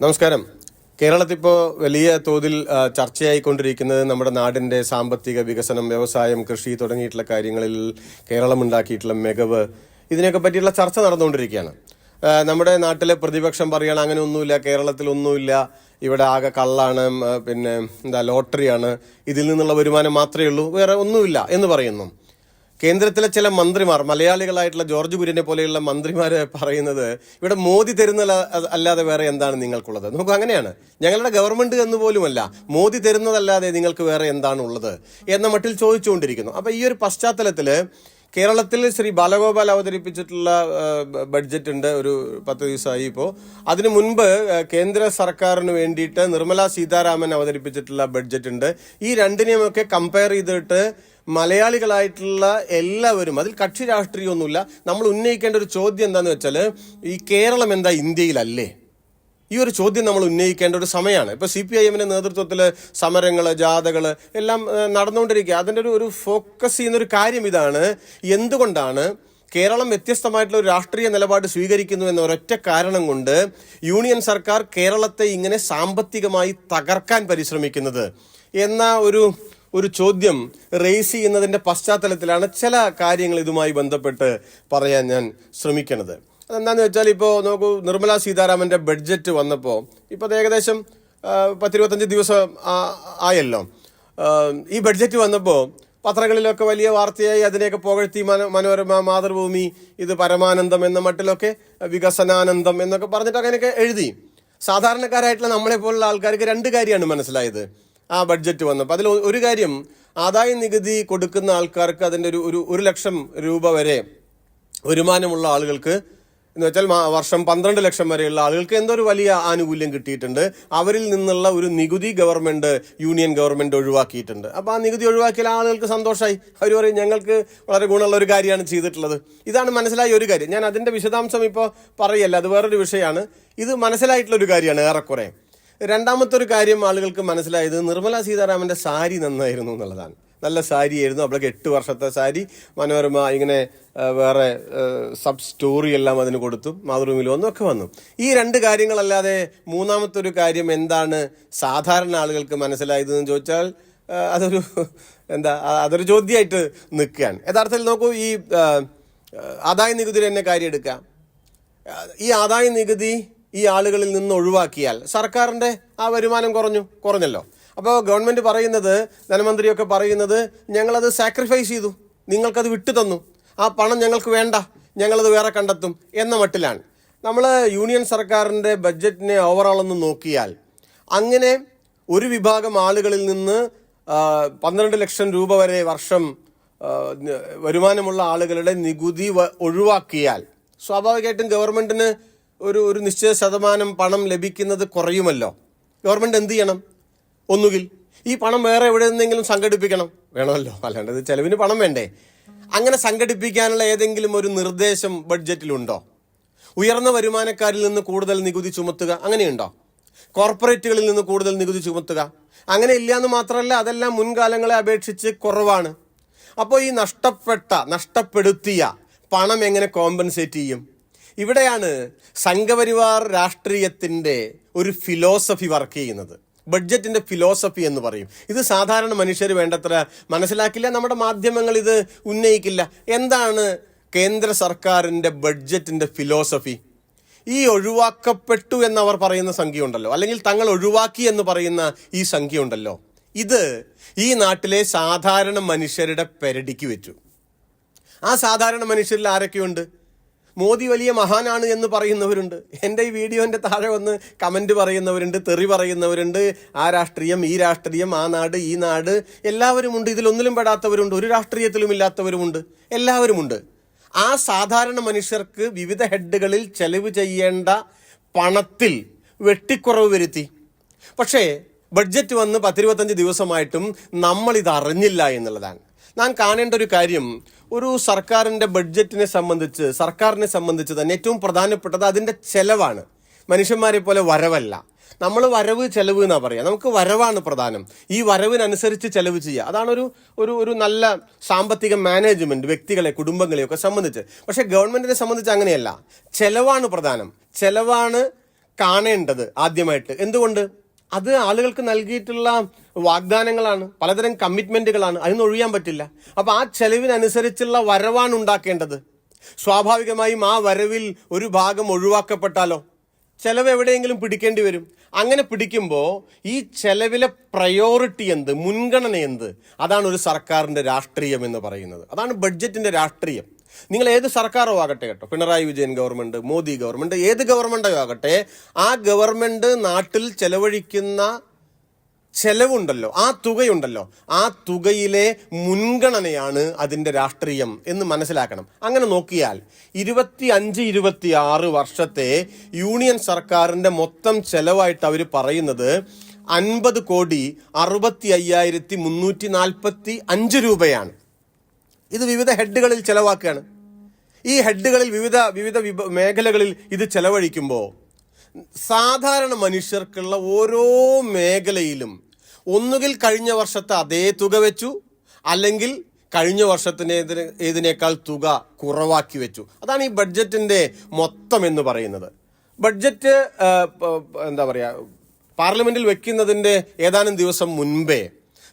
നമസ്കാരം. കേരളത്തിൽ ഇപ്പോൾ വലിയ തോതിൽ ചർച്ചയായിക്കൊണ്ടിരിക്കുന്നത് നമ്മുടെ നാടിന്റെ സാമ്പത്തിക വികസനം, വ്യവസായം, കൃഷി തുടങ്ങിയിട്ടുള്ള കാര്യങ്ങളിൽ കേരളം ഉണ്ടാക്കിയിട്ടുള്ള മികവ്, ഇതിനെയൊക്കെ പറ്റിയുള്ള ചർച്ച നടന്നുകൊണ്ടിരിക്കുകയാണ്. നമ്മുടെ നാട്ടിലെ പ്രതിപക്ഷം പറയുകയാണ് അങ്ങനെ ഒന്നുമില്ല, കേരളത്തിൽ ഒന്നുമില്ല, ഇവിടെ ആകെ കള്ളാണ്, പിന്നെ ലോട്ടറിയാണ്, ഇതിൽ നിന്നുള്ള വരുമാനം മാത്രമേ ഉള്ളൂ, വേറെ ഒന്നുമില്ല എന്ന് പറയുന്നു. കേന്ദ്രത്തിലെ ചില മന്ത്രിമാർ, മലയാളികളായിട്ടുള്ള ജോർജ് കുര്യനെ പോലെയുള്ള മന്ത്രിമാര് പറയുന്നത് ഇവിടെ മോദി തരുന്ന അല്ലാതെ വേറെ എന്താണ് നിങ്ങൾക്കുള്ളത്? നമുക്ക് അങ്ങനെയാണ്, ഞങ്ങളുടെ ഗവൺമെന്റ് എന്ന് പോലുമല്ല, മോദി തരുന്നതല്ലാതെ നിങ്ങൾക്ക് വേറെ എന്താണ് ഉള്ളത് എന്ന മട്ടിൽ ചോദിച്ചുകൊണ്ടിരിക്കുന്നു. അപ്പൊ ഈ ഒരു പശ്ചാത്തലത്തില് കേരളത്തിൽ ശ്രീ ബാലഗോപാൽ അവതരിപ്പിച്ചിട്ടുള്ള ബഡ്ജറ്റ് ഉണ്ട്, ഒരു 10 ദിവസമായി. ഇപ്പോൾ അതിനു മുൻപ് കേന്ദ്ര സർക്കാരിന് വേണ്ടിയിട്ട് നിർമ്മല സീതാരാമൻ അവതരിപ്പിച്ചിട്ടുള്ള ബഡ്ജറ്റ് ഉണ്ട്. ഈ രണ്ടിനെയുമൊക്കെ കമ്പയർ ചെയ്തിട്ട് മലയാളികളായിട്ടുള്ള എല്ലാവരും, അതിൽ കക്ഷി രാഷ്ട്രീയമൊന്നുമില്ല, നമ്മൾ ഉന്നയിക്കേണ്ട ഒരു ചോദ്യം എന്താണെന്ന് വെച്ചാൽ, ഈ കേരളം എന്താ ഇന്ത്യയിലല്ലേ? ഈ ഒരു ചോദ്യം നമ്മൾ ഉന്നയിക്കേണ്ട ഒരു സമയമാണ്. ഇപ്പൊ CPIM-ന്റെ നേതൃത്വത്തിൽ സമരങ്ങള്, ജാഥകള് എല്ലാം നടന്നുകൊണ്ടിരിക്കുക. അതിന്റെ ഒരു ഫോക്കസ് ചെയ്യുന്ന ഒരു കാര്യം ഇതാണ്: എന്തുകൊണ്ടാണ് കേരളം വ്യത്യസ്തമായിട്ടുള്ള ഒരു രാഷ്ട്രീയ നിലപാട് സ്വീകരിക്കുന്നു എന്ന ഒരൊറ്റ കാരണം കൊണ്ട് യൂണിയൻ സർക്കാർ കേരളത്തെ ഇങ്ങനെ സാമ്പത്തികമായി തകർക്കാൻ പരിശ്രമിക്കുന്നത് എന്ന ഒരു ചോദ്യം റേസ് ചെയ്യുന്നതിന്റെ പശ്ചാത്തലത്തിലാണ് ചില കാര്യങ്ങൾ ഇതുമായി ബന്ധപ്പെട്ട് പറയാൻ ഞാൻ ശ്രമിക്കുന്നത്. അതെന്താന്ന് വെച്ചാൽ, ഇപ്പോൾ നോക്കൂ, നിർമ്മല സീതാരാമന്റെ ബഡ്ജറ്റ് വന്നപ്പോൾ ഇപ്പോൾ ഏകദേശം 10-25 ദിവസം ആയല്ലോ. ഈ ബഡ്ജറ്റ് വന്നപ്പോൾ പത്രങ്ങളിലൊക്കെ വലിയ വാർത്തയായി, അതിനെയൊക്കെ പുകഴ്ത്തി മനോരമ, മാതൃഭൂമി ഇത് പരമാനന്ദം എന്ന മട്ടിലൊക്കെ, വികസനാനന്ദം എന്നൊക്കെ പറഞ്ഞിട്ട് അങ്ങനെയൊക്കെ എഴുതി. സാധാരണക്കാരായിട്ടുള്ള നമ്മളെ പോലുള്ള ആൾക്കാർക്ക് രണ്ട് കാര്യമാണ് മനസ്സിലായത് ആ ബഡ്ജറ്റ് വന്നപ്പോൾ. അതിൽ ഒരു കാര്യം, ആദായ നികുതി കൊടുക്കുന്ന ആൾക്കാർക്ക് അതിൻ്റെ ഒരു 1 ലക്ഷം രൂപ വരെ വരുമാനമുള്ള ആളുകൾക്ക് എന്ന് വെച്ചാൽ വർഷം 12 ലക്ഷം വരെയുള്ള ആളുകൾക്ക് എന്തോ ഒരു വലിയ ആനുകൂല്യം കിട്ടിയിട്ടുണ്ട്. അവരിൽ നിന്നുള്ള ഒരു നികുതി യൂണിയൻ ഗവൺമെന്റ് ഒഴിവാക്കിയിട്ടുണ്ട്. അപ്പൊ ആ നികുതി ഒഴിവാക്കിയ ആളുകൾക്ക് സന്തോഷമായി. അവർ പറയും ഞങ്ങൾക്ക് വളരെ ഗുണമുള്ള ഒരു കാര്യമാണ് ചെയ്തിട്ടുള്ളത്. ഇതാണ് മനസ്സിലായ ഒരു കാര്യം. ഞാൻ അതിന്റെ വിശദാംശം ഇപ്പോൾ പറയല്ല, അത് വേറൊരു വിഷയമാണ്. ഇത് മനസ്സിലായിട്ടുള്ള ഒരു കാര്യമാണ് ഏറെക്കുറെ. രണ്ടാമത്തെ ഒരു കാര്യം ആളുകൾക്ക് മനസ്സിലായത്, നിർമ്മല സീതാരാമന്റെ സാരി നന്നായിരുന്നു എന്നുള്ളതാണ്. നല്ല സാരിയായിരുന്നു. അവൾക്ക് 8 വർഷത്തെ സാരി. മനോരമ ഇങ്ങനെ വേറെ സബ് സ്റ്റോറി എല്ലാം അതിന് കൊടുത്തു, മാതൃഭൂമിയിൽ വന്നൊക്കെ വന്നു. ഈ രണ്ട് കാര്യങ്ങളല്ലാതെ മൂന്നാമത്തെ ഒരു കാര്യം എന്താണ് സാധാരണ ആളുകൾക്ക് മനസ്സിലായതെന്ന് ചോദിച്ചാൽ അതൊരു ചോദ്യമായിട്ട് നിൽക്കുകയാണ്. യഥാർത്ഥത്തിൽ നോക്കൂ, ഈ ആദായ നികുതിയുടെ തന്നെ കാര്യം എടുക്കാം. ഈ ആദായ നികുതി ഈ ആളുകളിൽ നിന്ന് ഒഴിവാക്കിയാൽ സർക്കാരിന്റെ ആ വരുമാനം കുറഞ്ഞല്ലോ. അപ്പോൾ ഗവൺമെന്റ് പറയുന്നത്, ധനമന്ത്രിയൊക്കെ പറയുന്നത്, ഞങ്ങളത് സാക്രിഫൈസ് ചെയ്തു, നിങ്ങൾക്കത് വിട്ടു തന്നു, ആ പണം ഞങ്ങൾക്ക് വേണ്ട, ഞങ്ങളത് വേറെ കണ്ടെത്തും എന്ന മട്ടിലാണ്. നമ്മൾ യൂണിയൻ സർക്കാരിന്റെ ബഡ്ജറ്റിനെ ഓവറോൾ ഒന്ന് നോക്കിയാൽ, അങ്ങനെ ഒരു വിഭാഗം ആളുകളിൽ നിന്ന് 12 ലക്ഷം രൂപ വരെ വർഷം വരുമാനമുള്ള ആളുകളുടെ നികുതി ഒഴിവാക്കിയാൽ സ്വാഭാവികമായിട്ടും ഗവൺമെന്റിന് ഒരു നിശ്ചിത ശതമാനം പണം ലഭിക്കുന്നത് കുറയുമല്ലോ. ഗവൺമെന്റ് എന്ത് ചെയ്യണം? ഒന്നുകിൽ ഈ പണം വേറെ എവിടെ നിന്നെങ്കിലും സംഘടിപ്പിക്കണം, വേണമല്ലോ, അല്ലാണ്ട് ഇത് ചെലവിന് പണം വേണ്ടേ? അങ്ങനെ സംഘടിപ്പിക്കാനുള്ള ഏതെങ്കിലും ഒരു നിർദ്ദേശം ബഡ്ജറ്റിലുണ്ടോ? ഉയർന്ന വരുമാനക്കാരിൽ നിന്ന് കൂടുതൽ നികുതി ചുമത്തുക, അങ്ങനെയുണ്ടോ? കോർപ്പറേറ്റുകളിൽ നിന്ന് കൂടുതൽ നികുതി ചുമത്തുക, അങ്ങനെ ഇല്ല എന്ന് മാത്രമല്ല, അതെല്ലാം മുൻകാലങ്ങളെ അപേക്ഷിച്ച് കുറവാണ്. അപ്പോൾ ഈ നഷ്ടപ്പെടുത്തിയ പണം എങ്ങനെ കോമ്പൻസേറ്റ് ചെയ്യും? ഇവിടെയാണ് സംഘപരിവാർ രാഷ്ട്രീയത്തിന്റെ ഒരു ഫിലോസഫി വർക്ക് ചെയ്യുന്നത്. ബഡ്ജറ്റിന്റെ ഫിലോസഫി എന്ന് പറയും. ഇത് സാധാരണ മനുഷ്യർ വേണ്ടത്ര മനസ്സിലാക്കില്ല, നമ്മുടെ മാധ്യമങ്ങൾ ഇത് ഉന്നയിക്കില്ല. എന്താണ് കേന്ദ്ര സർക്കാരിന്റെ ബഡ്ജറ്റിന്റെ ഫിലോസഫി? ഈ ഒഴിവാക്കപ്പെട്ടു എന്നവർ പറയുന്ന സംഖ്യ ഉണ്ടല്ലോ, അല്ലെങ്കിൽ തങ്ങൾ ഒഴിവാക്കി എന്ന് പറയുന്ന ഈ സംഖ്യ ഉണ്ടല്ലോ, ഇത് ഈ നാട്ടിലെ സാധാരണ മനുഷ്യരുടെ പെരടിക്ക് വെച്ചു. ആ സാധാരണ മനുഷ്യരിൽ ആരൊക്കെയുണ്ട്? മോദി വലിയ മഹാനാണ് എന്ന് പറയുന്നവരുണ്ട്. എൻ്റെ ഈ വീഡിയോന്റെ താഴെ വന്ന് കമന്റ് പറയുന്നവരുണ്ട്, തെറി പറയുന്നവരുണ്ട്. ആ രാഷ്ട്രീയം, ഈ രാഷ്ട്രീയം, ആ നാട്, ഈ നാട്, എല്ലാവരുമുണ്ട്. ഇതിലൊന്നിലും പെടാത്തവരുണ്ട്, ഒരു രാഷ്ട്രീയത്തിലും ഇല്ലാത്തവരുമുണ്ട്, എല്ലാവരുമുണ്ട്. ആ സാധാരണ മനുഷ്യർക്ക് വിവിധ ഹെഡുകളിൽ ചെലവ് ചെയ്യേണ്ട പണത്തിൽ വെട്ടിക്കുറവ് വരുത്തി. പക്ഷേ ബഡ്ജറ്റ് വന്ന് 10-25 ദിവസമായിട്ടും നമ്മളിത് അറിഞ്ഞില്ല എന്നുള്ളതാണ്. നാം കാണേണ്ട ഒരു കാര്യം, ഒരു സർക്കാരിന്റെ ബഡ്ജറ്റിനെ സംബന്ധിച്ച് തന്നെ ഏറ്റവും പ്രധാനപ്പെട്ടത് അതിന്റെ ചെലവാണ്. മനുഷ്യന്മാരെ പോലെ വരവല്ല. നമ്മൾ വരവ് ചെലവ് എന്നാ പറയാ. നമുക്ക് വരവാണ് പ്രധാനം. ഈ വരവിനനുസരിച്ച് ചെലവ് ചെയ്യുക, അതാണ് ഒരു നല്ല സാമ്പത്തിക മാനേജ്മെന്റ് വ്യക്തികളെ, കുടുംബങ്ങളെയൊക്കെ സംബന്ധിച്ച്. പക്ഷെ ഗവൺമെന്റിനെ സംബന്ധിച്ച് അങ്ങനെയല്ല. ചെലവാണ് പ്രധാനം. ചെലവാണ് കാണേണ്ടത് ആദ്യമായിട്ട്. എന്തുകൊണ്ട്? അത് ആളുകൾക്ക് നൽകിയിട്ടുള്ള വാഗ്ദാനങ്ങളാണ്, പലതരം കമ്മിറ്റ്മെന്റുകളാണ്, അതിന് ഒഴിയാൻ പറ്റില്ല. അപ്പൊ ആ ചെലവിനനുസരിച്ചുള്ള വരവാണ് ഉണ്ടാക്കേണ്ടത്. സ്വാഭാവികമായും ആ വരവിൽ ഒരു ഭാഗം ഒഴിവാക്കപ്പെട്ടാലോ ചെലവ് എവിടെയെങ്കിലും പിടിക്കേണ്ടി വരും. അങ്ങനെ പിടിക്കുമ്പോൾ ഈ ചെലവിലെ പ്രയോറിറ്റി എന്ത്, മുൻഗണന എന്ത്, അതാണ് ഒരു സർക്കാരിന്റെ രാഷ്ട്രീയം എന്ന് പറയുന്നത്. അതാണ് ബഡ്ജറ്റിന്റെ രാഷ്ട്രീയം. നിങ്ങൾ ഏത് സർക്കാരോ ആകട്ടെ കേട്ടോ, പിണറായി വിജയൻ ഗവൺമെന്റ്, മോദി ഗവൺമെന്റ്, ഏത് ഗവൺമെന്റോ ആകട്ടെ, ആ ഗവൺമെന്റ് നാട്ടിൽ ചെലവഴിക്കുന്ന ചെലവുണ്ടല്ലോ, ആ തുകയുണ്ടല്ലോ, ആ തുകയിലെ മുൻഗണനയാണ് അതിന്റെ രാഷ്ട്രീയം എന്ന് മനസ്സിലാക്കണം. അങ്ങനെ നോക്കിയാൽ 25-26 വർഷത്തെ യൂണിയൻ സർക്കാരിന്റെ മൊത്തം ചെലവായിട്ട് അവർ പറയുന്നത് 50,65,345 രൂപയാണ്. ഇത് വിവിധ ഹെഡുകളിൽ ചെലവാക്കുകയാണ്. ഈ ഹെഡുകളിൽ വിവിധ മേഖലകളിൽ ഇത് ചെലവഴിക്കുമ്പോൾ സാധാരണ മനുഷ്യർക്കുള്ള ഓരോ മേഖലയിലും ഒന്നുകിൽ കഴിഞ്ഞ വർഷത്തെ അതേ തുക വെച്ചു, അല്ലെങ്കിൽ കഴിഞ്ഞ വർഷത്തിനേതിനേക്കാൾ തുക കുറവാക്കി വെച്ചു. അതാണ് ഈ ബഡ്ജറ്റിന്റെ മൊത്തം എന്ന് പറയുന്നത്. ബഡ്ജറ്റ് എന്താ പറയുക, പാർലമെന്റിൽ വെക്കുന്നതിന്റെ ഏതാനും ദിവസം മുൻപേ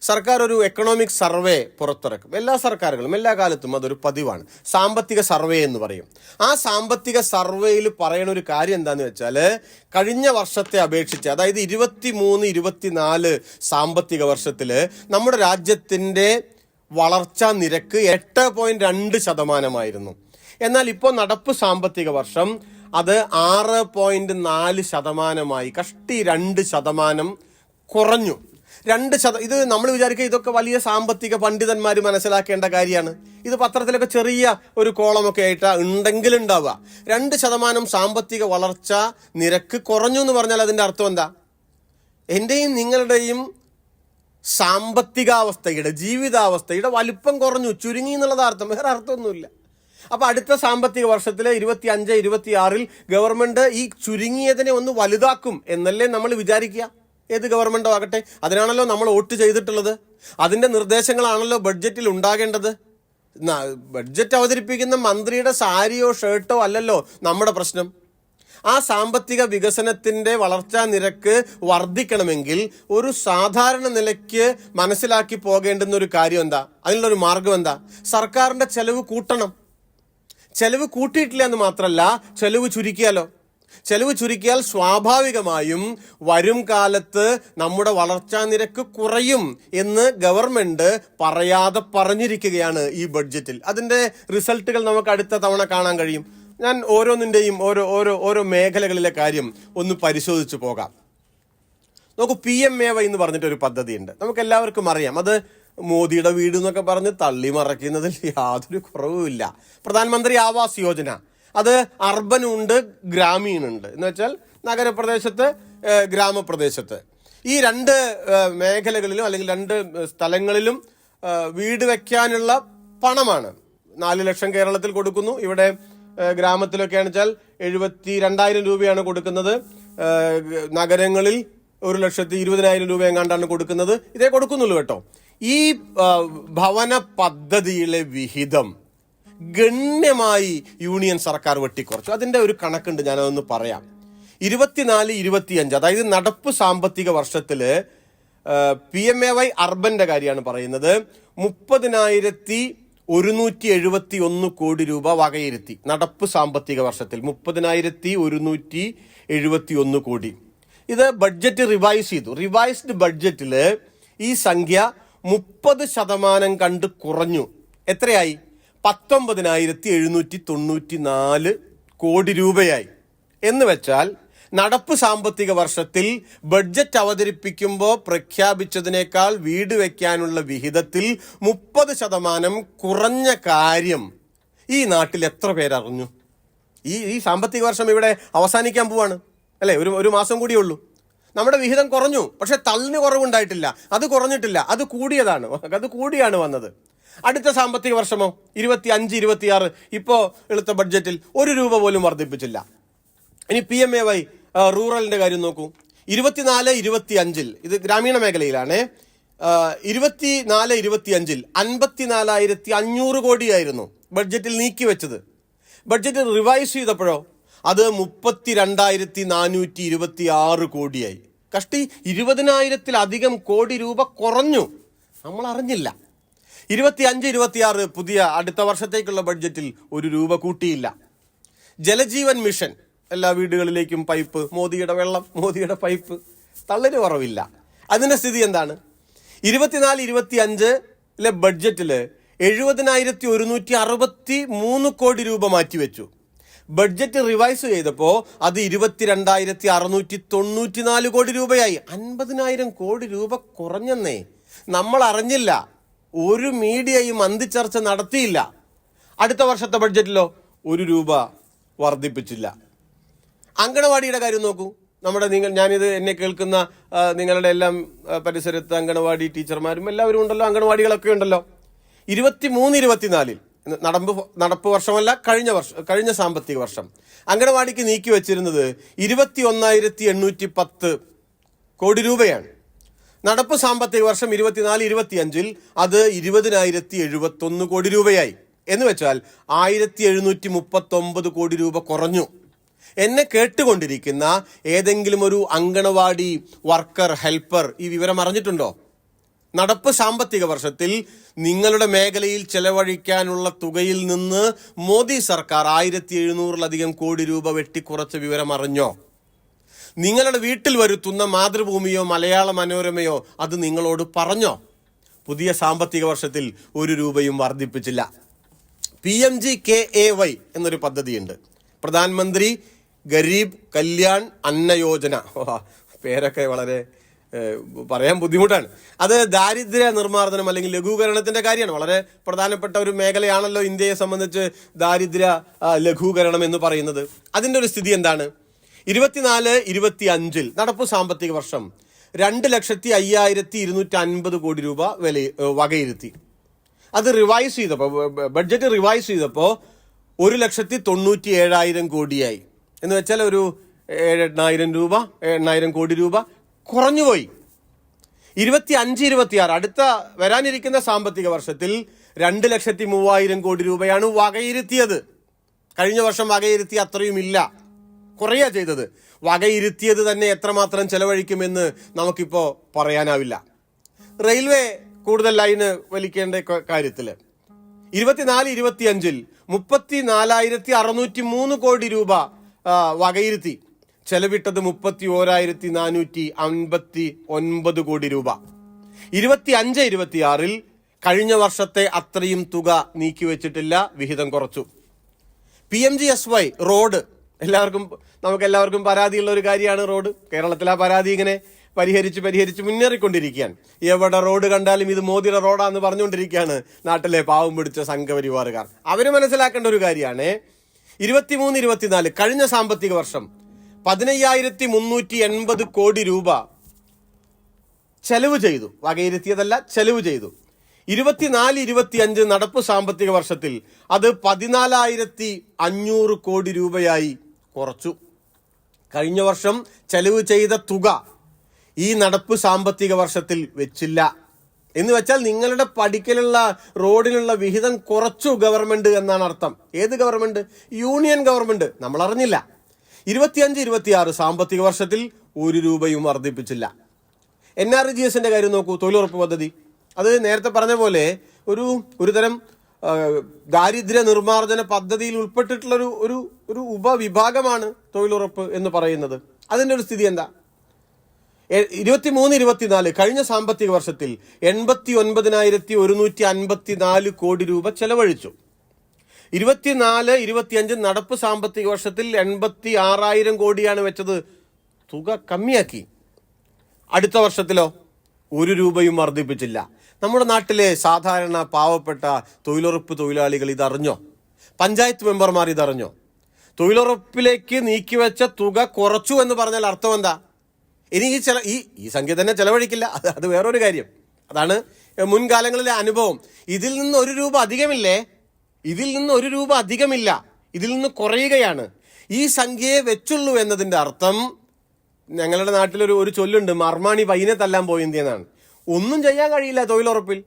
സർക്കാർ ഒരു എക്കണോമിക് സർവേ പുറത്തിറക്കും. എല്ലാ സർക്കാരുകളും എല്ലാ കാലത്തും അതൊരു പതിവാണ്. സാമ്പത്തിക സർവേ എന്ന് പറയും. ആ സാമ്പത്തിക സർവേയിൽ പറയുന്ന ഒരു കാര്യം എന്താണെന്ന് വെച്ചാൽ, കഴിഞ്ഞ വർഷത്തെ അപേക്ഷിച്ച്, അതായത് 23-24 സാമ്പത്തിക വർഷത്തിൽ നമ്മുടെ രാജ്യത്തിൻ്റെ വളർച്ചാ നിരക്ക് 8.2%. എന്നാൽ ഇപ്പോൾ നടപ്പ് സാമ്പത്തിക വർഷം അത് 6.4%, കഷ്ടി 2% കുറഞ്ഞു. 2%. ഇത് നമ്മൾ വിചാരിക്കുക ഇതൊക്കെ വലിയ സാമ്പത്തിക പണ്ഡിതന്മാർ മനസ്സിലാക്കേണ്ട കാര്യമാണ്. ഇത് പത്രത്തിലൊക്കെ ചെറിയ ഒരു കോളമൊക്കെ ആയിട്ട് ഉണ്ടെങ്കിൽ ഉണ്ടാവുക. 2% സാമ്പത്തിക വളർച്ച നിരക്ക് കുറഞ്ഞു എന്ന് പറഞ്ഞാൽ അതിൻ്റെ അർത്ഥം എന്താ? എൻ്റെയും നിങ്ങളുടെയും സാമ്പത്തികാവസ്ഥയുടെ, ജീവിതാവസ്ഥയുടെ വലിപ്പം കുറഞ്ഞു, ചുരുങ്ങി എന്നുള്ളത് അർത്ഥം, വേറെ അർത്ഥമൊന്നുമില്ല. അപ്പൊ അടുത്ത സാമ്പത്തിക വർഷത്തിലെ 25-26 ഗവൺമെന്റ് ഈ ചുരുങ്ങിയതിനെ ഒന്ന് വലുതാക്കും എന്നല്ലേ നമ്മൾ വിചാരിക്കുക. ഏത് ഗവൺമെന്റോ ആകട്ടെ, അതിനാണല്ലോ നമ്മൾ വോട്ട് ചെയ്തിട്ടുള്ളത്. അതിന്റെ നിർദ്ദേശങ്ങളാണല്ലോ ബഡ്ജറ്റിൽ ഉണ്ടാകേണ്ടത്. ബഡ്ജറ്റ് അവതരിപ്പിക്കുന്ന മന്ത്രിയുടെ സാരിയോ ഷർട്ടോ അല്ലല്ലോ നമ്മുടെ പ്രശ്നം. ആ സാമ്പത്തിക വികസനത്തിന്റെ വളർച്ചാ നിരക്ക് വർദ്ധിക്കണമെങ്കിൽ ഒരു സാധാരണ നിലയ്ക്ക് മനസ്സിലാക്കി പോകേണ്ടുന്ന ഒരു കാര്യം എന്താ? അതിനുള്ളൊരു മാർഗം എന്താ? സർക്കാരിന്റെ ചെലവ് കൂട്ടണം. ചെലവ് കൂട്ടിയിട്ടില്ല എന്ന് മാത്രമല്ല, ചെലവ് ചുരുക്കിയാലോ? ചെലവ് ചുരുക്കിയാൽ സ്വാഭാവികമായും വരും കാലത്ത് നമ്മുടെ വളർച്ചാ നിരക്ക് കുറയും എന്ന് ഗവൺമെന്റ് പറയാതെ പറഞ്ഞിരിക്കുകയാണ് ഈ ബഡ്ജറ്റിൽ. അതിന്റെ റിസൾട്ടുകൾ നമുക്ക് അടുത്ത തവണ കാണാൻ കഴിയും. ഞാൻ ഓരോന്നിൻ്റെയും ഓരോ മേഖലകളിലെ കാര്യം ഒന്ന് പരിശോധിച്ച് പോകാം. നമുക്ക് PMAY എന്ന് പറഞ്ഞിട്ടൊരു പദ്ധതിയുണ്ട്, നമുക്ക് എല്ലാവർക്കും അറിയാം. അത് മോദിയുടെ വീട് എന്നൊക്കെ പറഞ്ഞ് തള്ളി മറയ്ക്കുന്നതിൽ യാതൊരു കുറവുമില്ല. പ്രധാനമന്ത്രി ആവാസ് യോജന, അത് അർബനുണ്ട്, ഗ്രാമീണുണ്ട്. എന്ന് വെച്ചാൽ നഗരപ്രദേശത്ത്, ഗ്രാമപ്രദേശത്ത്, ഈ 2 മേഖലകളിലും അല്ലെങ്കിൽ 2 സ്ഥലങ്ങളിലും വീട് വെക്കാനുള്ള പണമാണ്. 4 ലക്ഷം കേരളത്തിൽ കൊടുക്കുന്നു. ഇവിടെ ഗ്രാമത്തിലൊക്കെയാണെന്ന് വെച്ചാൽ 72,000 രൂപയാണ് കൊടുക്കുന്നത്. നഗരങ്ങളിൽ 1,20,000 രൂപ എങ്ങാണ്ടാണ് കൊടുക്കുന്നത്. ഇതേ കൊടുക്കുന്നുള്ളൂ കേട്ടോ. ഈ ഭവന പദ്ധതിയിലെ വിഹിതം ഗണ്യമായി യൂണിയൻ സർക്കാർ വെട്ടിക്കുറച്ചു. അതിന്റെ ഒരു കണക്കുണ്ട്, ഞാനതൊന്ന് പറയാം. 24-25, അതായത് നടപ്പ് സാമ്പത്തിക വർഷത്തില് PMAY അർബന്റെ കാര്യമാണ് പറയുന്നത്, 30,171 കോടി രൂപ വകയിരുത്തി. നടപ്പ് സാമ്പത്തിക വർഷത്തിൽ 30,171 കോടി. ഇത് ബഡ്ജറ്റ് റിവൈസ് ചെയ്തു. റിവൈസ്ഡ് ബഡ്ജറ്റില് ഈ സംഖ്യ 30% കണ്ട് കുറഞ്ഞു. എത്രയായി? 19,794 കോടി രൂപയായി. എന്ന് വെച്ചാൽ നടപ്പ് സാമ്പത്തിക വർഷത്തിൽ ബഡ്ജറ്റ് അവതരിപ്പിക്കുമ്പോൾ പ്രഖ്യാപിച്ചതിനേക്കാൾ വീട് വെക്കാനുള്ള വിഹിതത്തിൽ 30% കുറഞ്ഞ കാര്യം ഈ നാട്ടിൽ എത്ര പേരറിഞ്ഞു? ഈ സാമ്പത്തിക വർഷം ഇവിടെ അവസാനിക്കാൻ പോവാണ് അല്ലേ? ഒരു മാസം കൂടിയേ ഉള്ളൂ. നമ്മുടെ വിഹിതം കുറഞ്ഞു, പക്ഷെ തള്ളിന് കുറവുണ്ടായിട്ടില്ല. അത് കുറഞ്ഞിട്ടില്ല, അത് കൂടിയാണ് വന്നത്. അടുത്ത സാമ്പത്തിക വർഷമോ 25-26 ഇപ്പോൾ എടുത്ത ബഡ്ജറ്റിൽ 1 രൂപ പോലും വർദ്ധിപ്പിച്ചില്ല. ഇനി PMAY റൂറലിന്റെ കാര്യം നോക്കൂ. 24-25 ഇത് ഗ്രാമീണ മേഖലയിലാണ്. 24-25 54,500 കോടിയായിരുന്നു ബഡ്ജറ്റിൽ നീക്കി വെച്ചത്. ബഡ്ജറ്റ് റിവൈസ് ചെയ്തപ്പോഴോ അത് 32,426 കോടിയായി. കഷ്ടി 20,000-ലധികം കോടി രൂപ കുറഞ്ഞു, നമ്മൾ അറിഞ്ഞില്ല. 25-26 പുതിയ അടുത്ത വർഷത്തേക്കുള്ള ബഡ്ജറ്റിൽ 1 രൂപ കൂട്ടിയില്ല. ജലജീവൻ മിഷൻ, എല്ലാ വീടുകളിലേക്കും പൈപ്പ്, മോദിയുടെ വെള്ളം, മോദിയുടെ പൈപ്പ്, തള്ളിന് കുറവില്ല. അതിന്റെ സ്ഥിതി എന്താണ്? 24-25 ബഡ്ജറ്റില് 70,163 കോടി രൂപ മാറ്റിവെച്ചു. ബഡ്ജറ്റ് റിവൈസ് ചെയ്തപ്പോൾ അത് 22,694 കോടി രൂപയായി. 50,000 കോടി രൂപ കുറഞ്ഞെന്നേ. നമ്മൾ അറിഞ്ഞില്ല, ഒരു മീഡിയയും അന്തിച്ചർച്ച നടത്തിയില്ല. അടുത്ത വർഷത്തെ ബഡ്ജറ്റിലോ 1 രൂപ വർദ്ധിപ്പിച്ചില്ല. അങ്കണവാടിയുടെ കാര്യം നോക്കൂ. ഞാനിത് എന്നെ കേൾക്കുന്ന നിങ്ങളുടെ എല്ലാം പരിസരത്ത് അങ്കണവാടി ടീച്ചർമാരും എല്ലാവരും ഉണ്ടല്ലോ, അങ്കണവാടികളൊക്കെ ഉണ്ടല്ലോ. 23-24 നടപ്പ് വർഷമല്ല, കഴിഞ്ഞ സാമ്പത്തിക വർഷം അങ്കണവാടിക്ക് നീക്കി വെച്ചിരുന്നത് 21,810 കോടി രൂപയാണ്. നടപ്പ് സാമ്പത്തിക വർഷം 24-25 അത് 20,071 കോടി രൂപയായി. എന്ന് വെച്ചാൽ 1,739 കോടി രൂപ കുറഞ്ഞു. എന്നെ കേട്ടുകൊണ്ടിരിക്കുന്ന ഏതെങ്കിലും ഒരു അങ്കണവാടി വർക്കർ, ഹെൽപ്പർ ഈ വിവരം അറിഞ്ഞിട്ടുണ്ടോ? നടപ്പ് സാമ്പത്തിക വർഷത്തിൽ നിങ്ങളുടെ മേഖലയിൽ ചെലവഴിക്കാനുള്ള തുകയിൽ നിന്ന് മോദി സർക്കാർ 1,700-ലധികം കോടി രൂപ വെട്ടിക്കുറച്ച വിവരം അറിഞ്ഞോ? നിങ്ങളുടെ വീട്ടിൽ വരുത്തുന്ന മാതൃഭൂമിയോ മലയാള മനോരമയോ അത് നിങ്ങളോട് പറഞ്ഞോ? പുതിയ സാമ്പത്തിക വർഷത്തിൽ 1 രൂപയും വർദ്ധിപ്പിച്ചില്ല. PMGKAY എന്നൊരു പദ്ധതിയുണ്ട്, പ്രധാനമന്ത്രി ഗരീബ് കല്യാൺ അന്ന യോജന. പേരൊക്കെ വളരെ പറയാൻ ബുദ്ധിമുട്ടാണ്. അത് ദാരിദ്ര്യ നിർമ്മാർജ്ജനം അല്ലെങ്കിൽ ലഘൂകരണത്തിന്റെ കാര്യമാണ്. വളരെ പ്രധാനപ്പെട്ട ഒരു മേഖലയാണല്ലോ ഇന്ത്യയെ സംബന്ധിച്ച് ദാരിദ്ര്യ ലഘൂകരണം എന്ന് പറയുന്നത്. അതിന്റെ ഒരു സ്ഥിതി എന്താണ്? 24-25 നടപ്പ് സാമ്പത്തിക വർഷം 2,05,250 കോടി രൂപ വകയിരുത്തി. അത് റിവൈസ് ചെയ്തപ്പോൾ, ബഡ്ജറ്റ് റിവൈസ് ചെയ്തപ്പോൾ 1,97,000 കോടിയായി. എന്ന് വെച്ചാൽ ഒരു 8,000 കോടി രൂപ കുറഞ്ഞുപോയി. 25-26 അടുത്ത വരാനിരിക്കുന്ന സാമ്പത്തിക വർഷത്തിൽ 2,03,000 കോടി രൂപയാണ് വകയിരുത്തിയത്. കഴിഞ്ഞ വർഷം വകയിരുത്തി അത്രയുമില്ല, കുറയാ ചെയ്തത്. വകയിരുത്തിയത് തന്നെ എത്രമാത്രം ചെലവഴിക്കുമെന്ന് നമുക്കിപ്പോൾ പറയാനാവില്ല. റെയിൽവേ കൂടുതൽ ലൈന് വലിക്കേണ്ട കാര്യത്തില് 24-25 34,603 കോടി രൂപ വകയിരുത്തി. ചെലവിട്ടത് 31,459 കോടി രൂപ. 25-26 കഴിഞ്ഞ വർഷത്തെ അത്രയും തുക നീക്കിവെച്ചിട്ടില്ല, വിഹിതം കുറച്ചു. PMGSY റോഡ്, നമുക്കെല്ലാവർക്കും പരാതിയുള്ള ഒരു കാര്യമാണ് റോഡ്. കേരളത്തിൽ ആ പരാതി ഇങ്ങനെ പരിഹരിച്ച് മുന്നേറിക്കൊണ്ടിരിക്കുകയാണ്. എവിടെ റോഡ് കണ്ടാലും ഇത് മോദിയുടെ റോഡാന്ന് പറഞ്ഞുകൊണ്ടിരിക്കുകയാണ് നാട്ടിലെ പാവം പിടിച്ച സംഘപരിവാറുകാർ. അവര് മനസ്സിലാക്കേണ്ട ഒരു കാര്യമാണ്, 23-24 കഴിഞ്ഞ സാമ്പത്തിക വർഷം 15,380 കോടി രൂപ ചെലവ് ചെയ്തു. വകയിരുത്തിയതല്ല, ചെലവ് ചെയ്തു. 24-25 നടപ്പ് സാമ്പത്തിക വർഷത്തിൽ അത് 14,500 കോടി രൂപയായി കുറച്ചു. കഴിഞ്ഞ വർഷം ചെലവ് ചെയ്ത തുക ഈ നടപ്പ് സാമ്പത്തിക വർഷത്തിൽ വെച്ചില്ല. എന്ന് വെച്ചാൽ നിങ്ങളുടെ പടിക്കലുള്ള റോഡിനുള്ള വിഹിതം കുറച്ചു ഗവൺമെന്റ് എന്നാണ് അർത്ഥം. ഏത് ഗവൺമെന്റ്? Union government. നമ്മൾ അറിഞ്ഞില്ല. 25-26 സാമ്പത്തിക വർഷത്തിൽ 1 രൂപയും വർദ്ധിപ്പിച്ചില്ല. NRGSന്റെ കാര്യം നോക്കൂ, തൊഴിലുറപ്പ് പദ്ധതി. അത് നേരത്തെ പറഞ്ഞ പോലെ ഒരു തരം ദാരിദ്ര്യ നിർമ്മാർജ്ജന പദ്ധതിയിൽ ഉൾപ്പെട്ടിട്ടുള്ള ഒരു ഉപവിഭാഗമാണ് തൊഴിലുറപ്പ് എന്ന് പറയുന്നത്. അതിന്റെ ഒരു സ്ഥിതി എന്താ? 23-24 കഴിഞ്ഞ സാമ്പത്തിക വർഷത്തിൽ 89,154 കോടി രൂപ ചെലവഴിച്ചു. 24-25 നടപ്പ് സാമ്പത്തിക വർഷത്തിൽ 86,000 കോടിയാണ് വെച്ചത്, തുക കമ്മിയാക്കി. അടുത്ത വർഷത്തിലോ 1 രൂപയും വർദ്ധിപ്പിച്ചില്ല. നമ്മുടെ നാട്ടിലെ സാധാരണ പാവപ്പെട്ട തൊഴിലുറപ്പ് തൊഴിലാളികൾ ഇതറിഞ്ഞോ? പഞ്ചായത്ത് മെമ്പർമാർ ഇതറിഞ്ഞോ? തൊഴിലുറപ്പിലേക്ക് നീക്കിവെച്ച തുക കുറച്ചു എന്ന് പറഞ്ഞാൽ അർത്ഥം എന്താ? ഇനി ഈ സംഖ്യ തന്നെ ചെലവഴിക്കില്ല, അത് വേറൊരു കാര്യം. അതാണ് മുൻകാലങ്ങളിലെ അനുഭവം. ഇതിൽ നിന്ന് 1 രൂപ അധികമില്ലേ? ഇതിൽ നിന്ന് 1 രൂപ അധികമില്ല, ഇതിൽ നിന്ന് കുറയുകയാണ്. ഈ സംഖ്യയെ വെച്ചുള്ളൂ എന്നതിന്റെ അർത്ഥം, ഞങ്ങളുടെ നാട്ടിലൊരു ചൊല്ലുണ്ട്, മർമാണി പയ്യനെ തല്ലാൻ പോയിന്ത്യന്നാണ്. ഒന്നും ചെയ്യാൻ കഴിയില്ല തൊഴിലുറപ്പിൽ.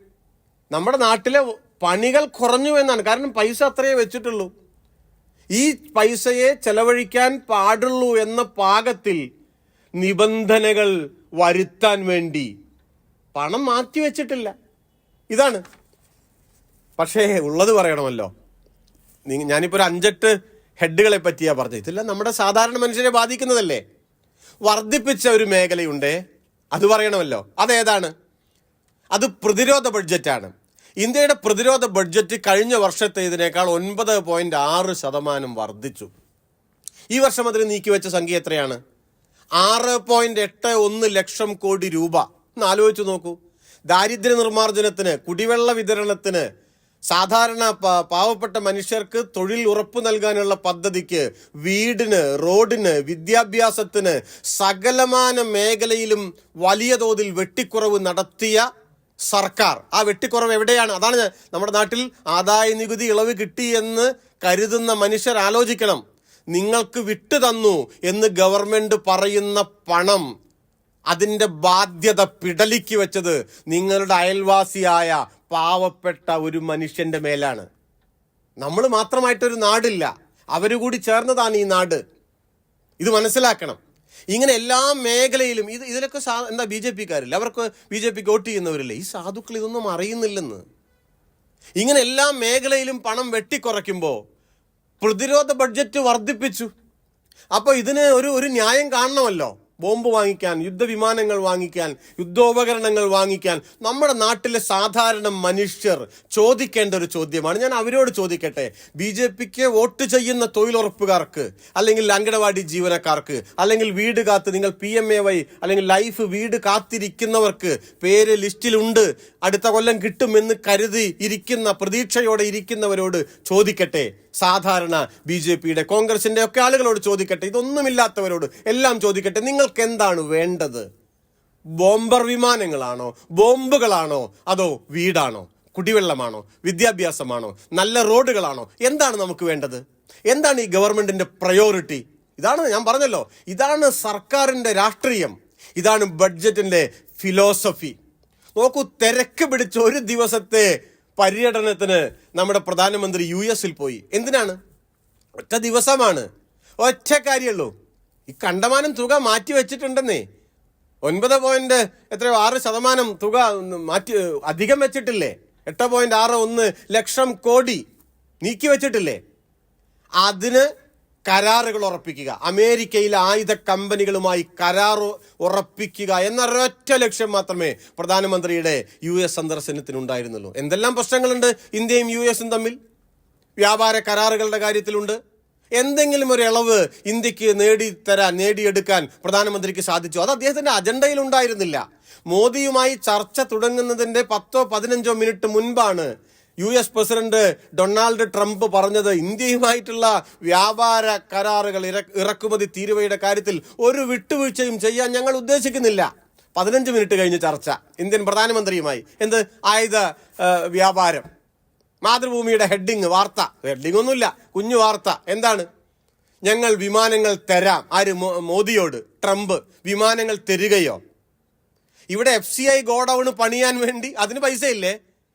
നമ്മുടെ നാട്ടിലെ പണികൾ കുറഞ്ഞു എന്നാണ്. കാരണം പൈസ അത്രയേ വെച്ചിട്ടുള്ളൂ. ഈ പൈസയെ ചെലവഴിക്കാൻ പാടുള്ളൂ എന്ന പാകത്തിൽ നിബന്ധനകൾ വരുത്താൻ വേണ്ടി പണം മാറ്റിവെച്ചിട്ടില്ല. ഇതാണ്. പക്ഷേ ഉള്ളത് പറയണമല്ലോ. ഞാനിപ്പോൾ ഒരു 5-8 ഹെഡുകളെ പറ്റിയാ പറഞ്ഞത്. ഇതെല്ലാം നമ്മുടെ സാധാരണ മനുഷ്യരെ ബാധിക്കുന്നതല്ലേ. വർദ്ധിപ്പിച്ച ഒരു മേഖലയുണ്ട്, അത് പറയണമല്ലോ. അതേതാണ്? അത് പ്രതിരോധ ബഡ്ജറ്റാണ്. ഇന്ത്യയുടെ പ്രതിരോധ ബഡ്ജറ്റ് കഴിഞ്ഞ വർഷത്തെ ഇതിനേക്കാൾ 9.6% വർദ്ധിച്ചു. ഈ വർഷം അതിന് നീക്കിവെച്ച സംഖ്യ എത്രയാണ്? 6.81 ലക്ഷം കോടി രൂപ. ഒന്ന് ആലോചിച്ച് നോക്കൂ. ദാരിദ്ര്യ നിർമ്മാർജ്ജനത്തിന്, കുടിവെള്ള വിതരണത്തിന്, സാധാരണ പാവപ്പെട്ട മനുഷ്യർക്ക് തൊഴിൽ ഉറപ്പു നൽകാനുള്ള പദ്ധതിക്ക്, വീടിന്, റോഡിന്, വിദ്യാഭ്യാസത്തിന്, സകലമാന മേഖലയിലും വലിയ തോതിൽ വെട്ടിക്കുറവ് നടത്തിയ സർക്കാർ. ആ വെട്ടിക്കുറവ് എവിടെയാണ്? അതാണ് നമ്മുടെ നാട്ടിൽ ആദായ നികുതി ഇളവ് കിട്ടിയെന്ന് കരുതുന്ന മനുഷ്യർ ആലോചിക്കണം. നിങ്ങൾക്ക് വിട്ടു തന്നു എന്ന് ഗവൺമെന്റ് പറയുന്ന പണം, അതിൻ്റെ ബാധ്യത പിടലിക്ക് വെച്ചത് നിങ്ങളുടെ അയൽവാസിയായ പാവപ്പെട്ട ഒരു മനുഷ്യന്റെ മേലാണ്. നമ്മൾ മാത്രമായിട്ടൊരു നാടില്ല, അവരുകൂടി ചേർന്നതാണ് ഈ നാട്. ഇത് മനസ്സിലാക്കണം. ഇങ്ങനെ എല്ലാ മേഖലയിലും ഇതിലൊക്കെ എന്താ BJP-ക്കാരില്ല, അവർക്ക് BJP-ക്ക് വോട്ട് ചെയ്യുന്നവരില്ലേ? ഈ സാധുക്കൾ ഇതൊന്നും അറിയുന്നില്ലെന്ന്. ഇങ്ങനെ എല്ലാ മേഖലയിലും പണം വെട്ടിക്കുറയ്ക്കുമ്പോൾ പ്രതിരോധ ബഡ്ജറ്റ് വർദ്ധിപ്പിച്ചു. അപ്പോൾ ഇതിന് ഒരു ന്യായം കാണണമല്ലോ. ബോംബ് വാങ്ങിക്കാൻ, യുദ്ധവിമാനങ്ങൾ വാങ്ങിക്കാൻ, യുദ്ധോപകരണങ്ങൾ വാങ്ങിക്കാൻ നമ്മുടെ നാട്ടിലെ സാധാരണ മനുഷ്യർ ചോദിക്കേണ്ട ഒരു ചോദ്യമാണ്. ഞാൻ അവരോട് ചോദിക്കട്ടെ, BJP-ക്ക് വോട്ട് ചെയ്യുന്ന തൊഴിലുറപ്പുകാർക്ക്, അല്ലെങ്കിൽ അങ്കണവാടി ജീവനക്കാർക്ക്, അല്ലെങ്കിൽ വീട് കാത്ത് നിങ്ങൾ PMAY അല്ലെങ്കിൽ ലൈഫ് വീട് കാത്തിരിക്കുന്നവർക്ക്, പേര് ലിസ്റ്റിലുണ്ട്, അടുത്ത കൊല്ലം കിട്ടുമെന്ന് കരുതി ഇരിക്കുന്ന, പ്രതീക്ഷയോടെ ഇരിക്കുന്നവരോട് ചോദിക്കട്ടെ, സാധാരണ BJP-യുടെ, കോൺഗ്രസിന്റെ ഒക്കെ ആളുകളോട് ചോദിക്കട്ടെ, ഇതൊന്നുമില്ലാത്തവരോട് എല്ലാം ചോദിക്കട്ടെ, നിങ്ങൾക്ക് എന്താണ് വേണ്ടത്? ബോംബർ വിമാനങ്ങളാണോ, ബോംബുകളാണോ, അതോ വീടാണോ, കുടിവെള്ളമാണോ, വിദ്യാഭ്യാസമാണോ, നല്ല റോഡുകളാണോ? എന്താണ് നമുക്ക് വേണ്ടത്? എന്താണ് ഈ ഗവൺമെന്റിന്റെ പ്രയോറിറ്റി? ഇതാണ് ഞാൻ പറഞ്ഞല്ലോ, ഇതാണ് സർക്കാരിന്റെ രാഷ്ട്രീയം, ഇതാണ് ബഡ്ജറ്റിന്റെ ഫിലോസഫി. നോക്കൂ, തിരക്ക് പിടിച്ച ഒരു ദിവസത്തെ പര്യടനത്തിന് നമ്മുടെ പ്രധാനമന്ത്രി US-ൽ പോയി. എന്തിനാണ്? ഒറ്റ ദിവസമാണ്, ഒറ്റ കാര്യമുള്ളൂ. ഈ കണ്ടമാനം തുക മാറ്റി വെച്ചിട്ടുണ്ടെന്നേ. 9.6% തുക മാറ്റി അധികം വെച്ചിട്ടില്ലേ? 8.61 ലക്ഷം കോടി നീക്കി വെച്ചിട്ടില്ലേ? അതിന് കരാറുകൾ ഉറപ്പിക്കുക, അമേരിക്കയിലെ ആയുധ കമ്പനികളുമായി കരാർ ഉറപ്പിക്കുക എന്നൊരൊറ്റ ലക്ഷ്യം മാത്രമേ പ്രധാനമന്ത്രിയുടെ US സന്ദർശനത്തിനുണ്ടായിരുന്നുള്ളൂ. എന്തെല്ലാം പ്രശ്നങ്ങളുണ്ട് ഇന്ത്യയും US-ഉം തമ്മിൽ? വ്യാപാര കരാറുകളുടെ കാര്യത്തിലുണ്ട്. എന്തെങ്കിലും ഒരു ഇളവ് ഇന്ത്യക്ക് നേടിയെടുക്കാൻ പ്രധാനമന്ത്രിക്ക് സാധിച്ചു? അത് അദ്ദേഹത്തിന്റെ അജണ്ടയിൽ ഉണ്ടായിരുന്നില്ല. മോദിയുമായി ചർച്ച തുടങ്ങുന്നതിന്റെ 10-15 മിനിറ്റ് മുൻപാണ് US പ്രസിഡന്റ് ഡൊണാൾഡ് ട്രംപ് പറഞ്ഞത്, ഇന്ത്യയുമായിട്ടുള്ള വ്യാപാര കരാറുകൾ, ഇറക്കുമതി തീരുവയുടെ കാര്യത്തിൽ ഒരു വിട്ടുവീഴ്ചയും ചെയ്യാൻ ഞങ്ങൾ ഉദ്ദേശിക്കുന്നില്ല. 15 മിനിറ്റ് കഴിഞ്ഞ് ചർച്ച ഇന്ത്യൻ പ്രധാനമന്ത്രിയുമായി. എന്ത്? ആയുധ വ്യാപാരം. മാതൃഭൂമിയുടെ ഹെഡിങ് ഒന്നുമില്ല, കുഞ്ഞു വാർത്ത. എന്താണ്? ഞങ്ങൾ വിമാനങ്ങൾ തരാം. ആര്? മോദിയോട് ട്രംപ് വിമാനങ്ങൾ തരികയോ? ഇവിടെ FCI ഗോഡൌൺ പണിയാൻ വേണ്ടി അതിന് പൈസയില്ലേ?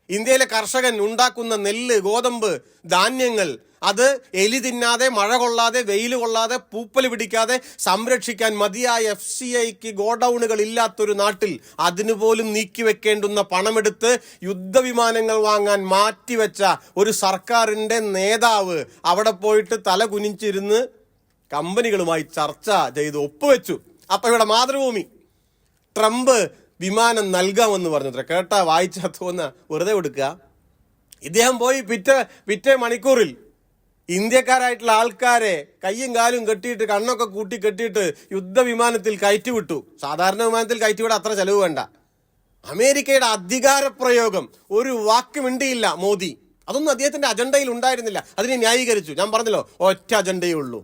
ഇന്ത്യയിലെ കർഷകൻ ഉണ്ടാക്കുന്ന നെല്ല്, ഗോതമ്പ്, ധാന്യങ്ങൾ അത് എലി തിന്നാതെ, മഴ കൊള്ളാതെ, വെയിൽ കൊള്ളാതെ, പൂപ്പൽ പിടിക്കാതെ സംരക്ഷിക്കാൻ മതിയായ FCIക്ക് ഗോഡൌണുകൾ ഇല്ലാത്തൊരു നാട്ടിൽ അതിനുപോലും നീക്കിവെക്കേണ്ടുന്ന പണമെടുത്ത് യുദ്ധവിമാനങ്ങൾ വാങ്ങാൻ മാറ്റിവെച്ച ഒരു സർക്കാരിന്റെ നേതാവ് അവിടെ പോയിട്ട് തല കുനിച്ചിരുന്ന് കമ്പനികളുമായി ചർച്ച ചെയ്ത് ഒപ്പുവെച്ചു. അപ്പൊ ഇവിടെ മാതൃഭൂമി ട്രംപ് വിമാനം നൽകാമെന്ന് പറഞ്ഞത്ര. കേട്ടാ വായിച്ചാ തോന്നുന്ന വെറുതെ കൊടുക്കുക. ഇദ്ദേഹം പോയി പിറ്റേ മണിക്കൂറിൽ ഇന്ത്യക്കാരായിട്ടുള്ള ആൾക്കാരെ കയ്യും കാലും കെട്ടിയിട്ട്, കണ്ണൊക്കെ കൂട്ടി കെട്ടിയിട്ട് യുദ്ധവിമാനത്തിൽ കയറ്റിവിട്ടു. സാധാരണ വിമാനത്തിൽ കയറ്റിവിടാൻ അത്ര ചെലവ് വേണ്ട. അമേരിക്കയുടെ അധികാര പ്രയോഗം ഒരു വാക്ക് മിണ്ടിയില്ല മോദി. അതൊന്നും അദ്ദേഹത്തിന്റെ അജണ്ടയിൽ ഉണ്ടായിരുന്നില്ല. അതിനെ ന്യായീകരിച്ചു. ഞാൻ പറഞ്ഞല്ലോ, ഒറ്റ അജണ്ടയേ ഉള്ളൂ.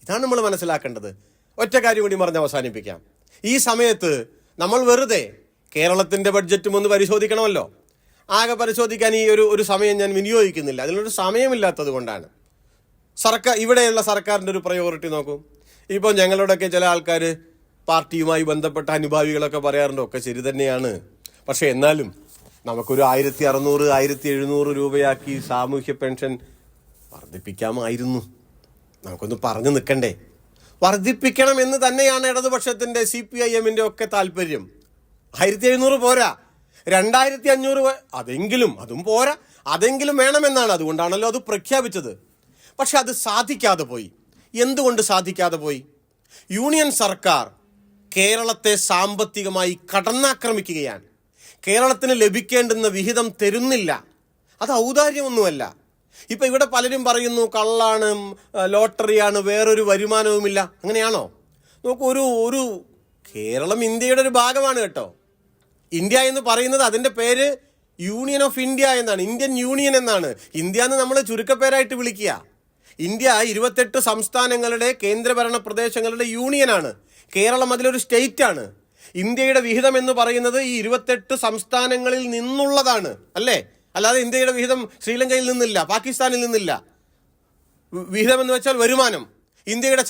ഇതാണ് നമ്മൾ മനസ്സിലാക്കേണ്ടത്. ഒറ്റ കാര്യം കൂടി പറഞ്ഞ് അവസാനിപ്പിക്കാം. ഈ സമയത്ത് നമ്മൾ വെറുതെ കേരളത്തിന്റെ ബഡ്ജറ്റും ഒന്ന് പരിശോധിക്കണമല്ലോ. ആകെ പരിശോധിക്കാൻ ഈ ഒരു സമയം ഞാൻ വിനിയോഗിക്കുന്നില്ല. അതിനൊരു സമയമില്ലാത്തത് കൊണ്ടാണ്. ഇവിടെയുള്ള സർക്കാരിൻ്റെ ഒരു പ്രയോറിറ്റി നോക്കൂ. ഇപ്പോൾ ഞങ്ങളുടെയൊക്കെ ചില ആൾക്കാർ പാർട്ടിയുമായി ബന്ധപ്പെട്ട അനുഭാവികളൊക്കെ പറയാറുണ്ട്, ഒക്കെ ശരി തന്നെയാണ്. പക്ഷെ എന്നാലും നമുക്കൊരു 1600-1700 രൂപയാക്കി സാമൂഹ്യ പെൻഷൻ വർദ്ധിപ്പിക്കാമായിരുന്നു. നമുക്കൊന്ന് പറഞ്ഞു നിൽക്കണ്ടേ? വർദ്ധിപ്പിക്കണമെന്ന് തന്നെയാണ് ഇടതുപക്ഷത്തിന്റെ CPIM-ന്റെ ഒക്കെ താല്പര്യം. 1700 പോരാ, 2500 അതും പോരാ, അതെങ്കിലും വേണമെന്നാണ്. അതുകൊണ്ടാണല്ലോ അത് പ്രഖ്യാപിച്ചത്. പക്ഷെ അത് സാധിക്കാതെ പോയി. എന്തുകൊണ്ട് സാധിക്കാതെ പോയി? യൂണിയൻ സർക്കാർ കേരളത്തെ സാമ്പത്തികമായി കടന്നാക്രമിക്കുകയാണ്. കേരളത്തിന് ലഭിക്കേണ്ടുന്ന വിഹിതം തരുന്നില്ല. അത് ഔദാര്യമൊന്നുമല്ല. ഇപ്പൊ ഇവിടെ പലരും പറയുന്നു കള്ളാണ്, ലോട്ടറിയാണ്, വേറൊരു വരുമാനവുമില്ല. അങ്ങനെയാണോ? നോക്കൂ, ഒരു കേരളം ഇന്ത്യയുടെ ഒരു ഭാഗമാണ് കേട്ടോ. ഇന്ത്യ എന്ന് പറയുന്നത് അതിന്റെ പേര് യൂണിയൻ ഓഫ് ഇന്ത്യ എന്നാണ്, ഇന്ത്യൻ യൂണിയൻ എന്നാണ്. ഇന്ത്യ എന്ന് നമ്മൾ ചുരുക്കപ്പേരായിട്ട് വിളിക്കുക. ഇന്ത്യ 28 സംസ്ഥാനങ്ങളുടെ കേന്ദ്രഭരണ പ്രദേശങ്ങളുടെ യൂണിയനാണ്. കേരളം അതിലൊരു സ്റ്റേറ്റ് ആണ്. ഇന്ത്യയുടെ വിഹിതം എന്ന് പറയുന്നത് ഈ 28 സംസ്ഥാനങ്ങളിൽ നിന്നുള്ളതാണ്, അല്ലേ? അല്ലാതെ ഇന്ത്യയുടെ വിഹിതം ശ്രീലങ്കയിൽ നിന്നില്ല, പാകിസ്ഥാനിൽ നിന്നില്ല. വിഹിതം എന്ന് വെച്ചാൽ വരുമാനം. ഇന്ത്യയുടെ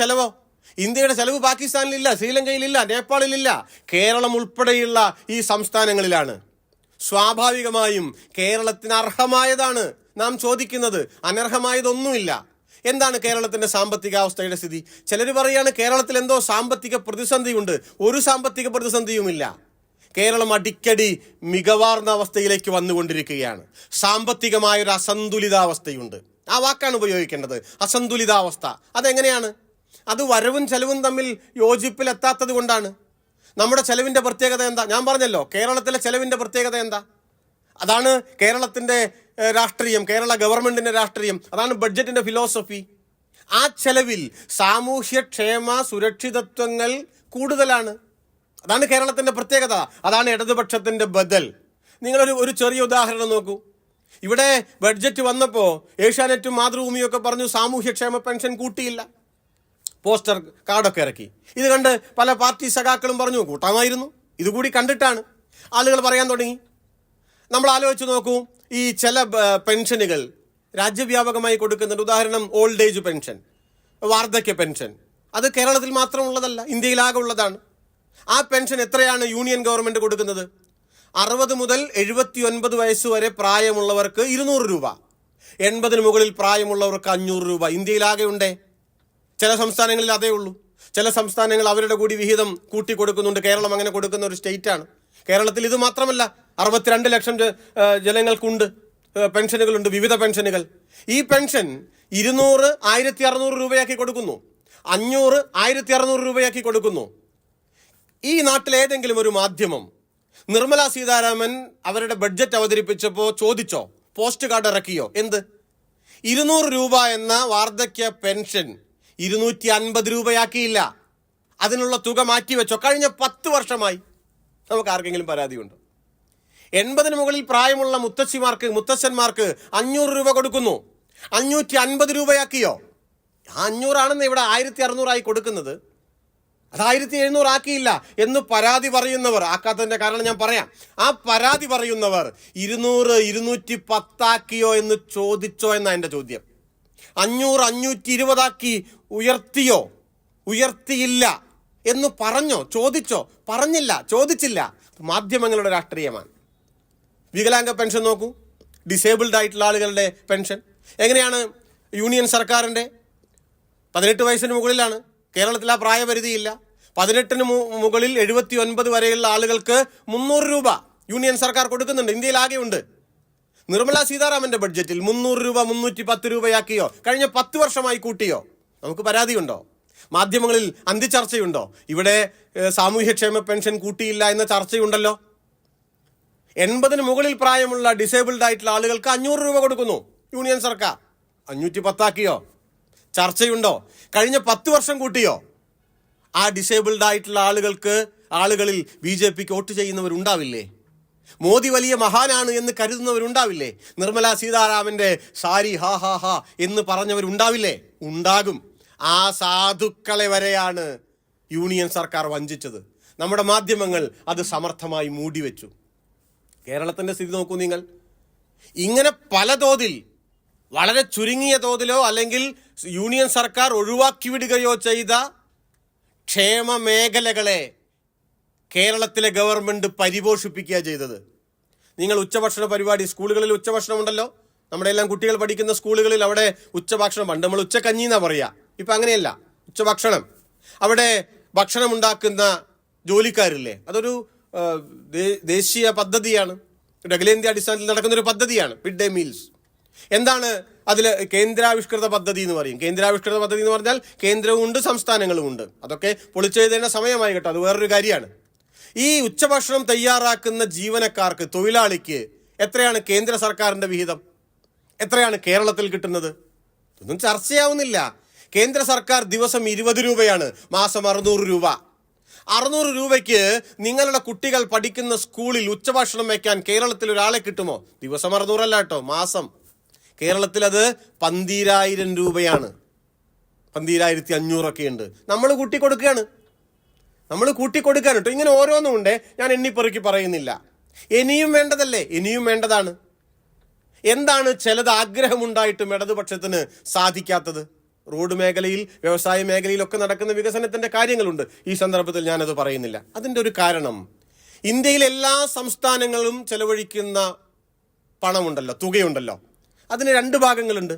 ചെലവ് പാകിസ്ഥാനിലില്ല, ശ്രീലങ്കയിലില്ല, നേപ്പാളിലില്ല. കേരളം ഉൾപ്പെടെയുള്ള ഈ സംസ്ഥാനങ്ങളിലാണ്. സ്വാഭാവികമായും കേരളത്തിന് അർഹമായതാണ് നാം ചോദിക്കുന്നത്, അനർഹമായതൊന്നുമില്ല. എന്താണ് കേരളത്തിന്റെ സാമ്പത്തികാവസ്ഥയുടെ സ്ഥിതി? ചിലർ പറയാണ് കേരളത്തിൽ എന്തോ സാമ്പത്തിക പ്രതിസന്ധിയുണ്ട്. ഒരു സാമ്പത്തിക പ്രതിസന്ധിയുമില്ല. കേരളം അടിക്കടി മികവാർന്ന അവസ്ഥയിലേക്ക് വന്നുകൊണ്ടിരിക്കുകയാണ്. സാമ്പത്തികമായൊരു അസന്തുലിതാവസ്ഥയുണ്ട്. ആ വാക്കാണ് ഉപയോഗിക്കേണ്ടത്, അസന്തുലിതാവസ്ഥ. അതെങ്ങനെയാണ്? അത് വരവും ചെലവും തമ്മിൽ യോജിപ്പിലെത്താത്തത് കൊണ്ടാണ്. നമ്മുടെ ചെലവിന്റെ പ്രത്യേകത എന്താ? ഞാൻ പറഞ്ഞല്ലോ, കേരളത്തിലെ ചെലവിന്റെ പ്രത്യേകത എന്താ? അതാണ് കേരളത്തിന്റെ രാഷ്ട്രീയം, കേരള ഗവൺമെന്റിന്റെ രാഷ്ട്രീയം. അതാണ് ബഡ്ജറ്റിന്റെ ഫിലോസഫി. ആ ചെലവിൽ സാമൂഹ്യക്ഷേമ സുരക്ഷിതത്വങ്ങൾ കൂടുതലാണ്. അതാണ് കേരളത്തിന്റെ പ്രത്യേകത. അതാണ് ഇടതുപക്ഷത്തിന്റെ ബദൽ. നിങ്ങളൊരു ചെറിയ ഉദാഹരണം നോക്കൂ. ഇവിടെ ബഡ്ജറ്റ് വന്നപ്പോൾ ഏഷ്യാനെറ്റും മാതൃഭൂമിയും ഒക്കെ പറഞ്ഞു സാമൂഹ്യക്ഷേമ പെൻഷൻ കൂട്ടിയില്ല. പോസ്റ്റർ കാർഡൊക്കെ ഇറക്കി. ഇത് കണ്ട് പല പാർട്ടി സഖാക്കളും പറഞ്ഞു കൂട്ടാമായിരുന്നു. ഇതുകൂടി കണ്ടിട്ടാണ് ആളുകൾ പറയാൻ തുടങ്ങി. നമ്മൾ ആലോചിച്ച് നോക്കൂ, ഈ ചില പെൻഷനുകൾ രാജ്യവ്യാപകമായി കൊടുക്കുന്നുണ്ട്. ഉദാഹരണം ഓൾഡ് ഏജ് പെൻഷൻ, വാർദ്ധക്യ പെൻഷൻ. അത് കേരളത്തിൽ മാത്രമുള്ളതല്ല, ഇന്ത്യയിലാകെ ഉള്ളതാണ്. ആ പെൻഷൻ എത്രയാണ് യൂണിയൻ ഗവൺമെന്റ് കൊടുക്കുന്നത്? 60 മുതൽ 79 വയസ്സ് വരെ പ്രായമുള്ളവർക്ക് 200 രൂപ, 80 മുകളിൽ പ്രായമുള്ളവർക്ക് 500 രൂപ. ഇന്ത്യയിലാകെ ഉണ്ടേ. ചില സംസ്ഥാനങ്ങളിൽ അതേ ഉള്ളൂ. ചില സംസ്ഥാനങ്ങൾ അവരുടെ കൂടി വിഹിതം കൂട്ടി കൊടുക്കുന്നുണ്ട്. കേരളം അങ്ങനെ കൊടുക്കുന്ന ഒരു സ്റ്റേറ്റ് ആണ്. കേരളത്തിൽ ഇത് മാത്രമല്ല, 62 ലക്ഷം ജനങ്ങൾക്കുണ്ട് പെൻഷനുകളുണ്ട്, വിവിധ പെൻഷനുകൾ. ഈ പെൻഷൻ 200 1600 രൂപയാക്കി കൊടുക്കുന്നു, 500 1600 രൂപയാക്കി കൊടുക്കുന്നു. ഈ നാട്ടിൽ ഏതെങ്കിലും ഒരു മാധ്യമം നിർമ്മല സീതാരാമൻ അവരുടെ ബഡ്ജറ്റ് അവതരിപ്പിച്ചപ്പോൾ ചോദിച്ചോ, പോസ്റ്റ് കാർഡ് ഇറക്കിയോ? എന്ത്? 200 രൂപ എന്ന വാർദ്ധക്യ പെൻഷൻ 250 രൂപയാക്കിയില്ല. അതിനുള്ള തുക മാറ്റിവെച്ചോ? കഴിഞ്ഞ 10 വർഷമായി. നമുക്ക് ആർക്കെങ്കിലും പരാതിയുണ്ടോ? 80 മുകളിൽ പ്രായമുള്ള മുത്തശ്ശന്മാർക്ക് 500 രൂപ കൊടുക്കുന്നു, 550 രൂപയാക്കിയോ? 500 ആണെന്ന് ഇവിടെ 1600 ആയി കൊടുക്കുന്നത്. അത് 1700 ആക്കിയില്ല എന്ന് പരാതി പറയുന്നവർ, ആക്കാത്തതിന്റെ കാരണം ഞാൻ പറയാം. ആ പരാതി പറയുന്നവർ 200 210 ആക്കിയോ എന്ന് ചോദിച്ചോ എന്നാ എന്റെ ചോദ്യം. 500 520 ആക്കി ഉയർത്തിയോ? ഉയർത്തിയില്ല എന്ന് പറഞ്ഞോ? ചോദിച്ചോ? പറഞ്ഞില്ല, ചോദിച്ചില്ല. മാധ്യമങ്ങളുടെ രാഷ്ട്രീയമാണ്. വികലാംഗ പെൻഷൻ നോക്കൂ, ഡിസേബിൾഡ് ആയിട്ടുള്ള ആളുകളുടെ പെൻഷൻ എങ്ങനെയാണ്? യൂണിയൻ സർക്കാരിന്റെ 18 വയസ്സിന് മുകളിലാണ്. കേരളത്തിൽ ആ പ്രായപരിധിയില്ല. 18 മുകളിൽ 79 വരെയുള്ള ആളുകൾക്ക് 300 രൂപ യൂണിയൻ സർക്കാർ കൊടുക്കുന്നുണ്ട്. ഇന്ത്യയിലാകെ ഉണ്ട്. നിർമ്മല സീതാരാമന്റെ ബഡ്ജറ്റിൽ 300 രൂപ 310 രൂപയാക്കിയോ? കഴിഞ്ഞ 10 വർഷമായി കൂട്ടിയോ? നമുക്ക് പരാതിയുണ്ടോ? മാധ്യമങ്ങളിൽ അന്തിച്ചർച്ചയുണ്ടോ? ഇവിടെ സാമൂഹ്യക്ഷേമ പെൻഷൻ കൂട്ടിയില്ല എന്ന ചർച്ചയുണ്ടല്ലോ. 80 മുകളിൽ പ്രായമുള്ള ഡിസേബിൾഡ് ആയിട്ടുള്ള ആളുകൾക്ക് 500 രൂപ കൊടുക്കുന്നു യൂണിയൻ സർക്കാർ. 510 ആക്കിയോ? ചർച്ചയുണ്ടോ? കഴിഞ്ഞ 10 വർഷം കൂട്ടിയോ? ആ ഡിസേബിൾഡ് ആയിട്ടുള്ള ആളുകളിൽ BJPക്ക് വോട്ട് ചെയ്യുന്നവരുണ്ടാവില്ലേ? മോദി വലിയ മഹാനാണ് എന്ന് കരുതുന്നവരുണ്ടാവില്ലേ? നിർമ്മല സീതാരാമന്റെ സാരി ഹാ ഹാ ഹാ എന്ന് പറഞ്ഞവരുണ്ടാവില്ലേ? ഉണ്ടാകും. ആ സാധുക്കളെ വരെയാണ് യൂണിയൻ സർക്കാർ വഞ്ചിച്ചത്. നമ്മുടെ മാധ്യമങ്ങൾ അത് സമർത്ഥമായി മൂടിവെച്ചു. കേരളത്തിന്റെ സ്ഥിതി നോക്കൂ നിങ്ങൾ. ഇങ്ങനെ പല തോതിൽ, വളരെ ചുരുങ്ങിയ തോതിലോ അല്ലെങ്കിൽ യൂണിയൻ സർക്കാർ ഒഴിവാക്കി വിടുകയോ ചെയ്ത ക്ഷേമ മേഖലകളെ കേരളത്തിലെ ഗവൺമെന്റ് പരിപോഷിപ്പിക്കുക ചെയ്തത്. നിങ്ങൾ ഉച്ചഭക്ഷണ പരിപാടി, സ്കൂളുകളിൽ ഉച്ചഭക്ഷണം ഉണ്ടല്ലോ. നമ്മുടെ എല്ലാം കുട്ടികൾ പഠിക്കുന്ന സ്കൂളുകളിൽ അവിടെ ഉച്ചഭക്ഷണം, പണ്ട് നമ്മൾ ഉച്ചക്കഞ്ഞി എന്നാ പറയാ, ഇപ്പം അങ്ങനെയല്ല. ഉച്ചഭക്ഷണം, അവിടെ ഭക്ഷണം ഉണ്ടാക്കുന്ന ജോലിക്കാരില്ലേ, അതൊരു ദേശീയ പദ്ധതിയാണ്, അഖിലേന്ത്യാ അടിസ്ഥാനത്തിൽ നടക്കുന്നൊരു പദ്ധതിയാണ് മിഡ് ഡേ മീൽസ്. എന്താണ് അതിൽ കേന്ദ്രാവിഷ്കൃത പദ്ധതി എന്ന് പറയും? കേന്ദ്രാവിഷ്കൃത പദ്ധതി എന്ന് പറഞ്ഞാൽ കേന്ദ്രവും ഉണ്ട്, സംസ്ഥാനങ്ങളും ഉണ്ട്. അതൊക്കെ പൊളിച്ചെഴുതേണ്ട സമയമായി കേട്ടോ, അത് വേറൊരു കാര്യമാണ്. ഈ ഉച്ചഭക്ഷണം തയ്യാറാക്കുന്ന ജീവനക്കാർക്ക്, തൊഴിലാളിക്ക് എത്രയാണ് കേന്ദ്ര സർക്കാരിൻ്റെ വിഹിതം? എത്രയാണ് കേരളത്തിൽ കിട്ടുന്നത്? ഇതൊന്നും ചർച്ചയാവുന്നില്ല. കേന്ദ്ര സർക്കാർ ദിവസം 20 രൂപയാണ്, മാസം 600 രൂപ. 600 രൂപയ്ക്ക് നിങ്ങളുടെ കുട്ടികൾ പഠിക്കുന്ന സ്കൂളിൽ ഉച്ചഭക്ഷണം വയ്ക്കാൻ കേരളത്തിൽ ഒരാളെ കിട്ടുമോ? ദിവസം 600 അല്ല കേട്ടോ, മാസം. കേരളത്തിൽ അത് 12,000 രൂപയാണ്, 12,500 ഉണ്ട്. നമ്മൾ കൂട്ടിക്കൊടുക്കുകയാണ് കേട്ടോ. ഇങ്ങനെ ഓരോന്നും ഉണ്ട്, ഞാൻ എണ്ണിപ്പെറുക്കി പറയുന്നില്ല. ഇനിയും വേണ്ടതല്ലേ? ഇനിയും വേണ്ടതാണ്. എന്താണ് ചിലത് ആഗ്രഹമുണ്ടായിട്ടും ഇടതുപക്ഷത്തിന് സാധിക്കാത്തത്? റോഡ് മേഖലയിൽ, വ്യവസായ മേഖലയിലൊക്കെ നടക്കുന്ന വികസനത്തിന്റെ കാര്യങ്ങളുണ്ട്. ഈ സന്ദർഭത്തിൽ ഞാനത് പറയുന്നില്ല. അതിൻ്റെ ഒരു കാരണം, ഇന്ത്യയിലെ എല്ലാ സംസ്ഥാനങ്ങളും ചെലവഴിക്കുന്ന പണമുണ്ടല്ലോ, തുകയുണ്ടല്ലോ, അതിന് 2 ഭാഗങ്ങളുണ്ട്.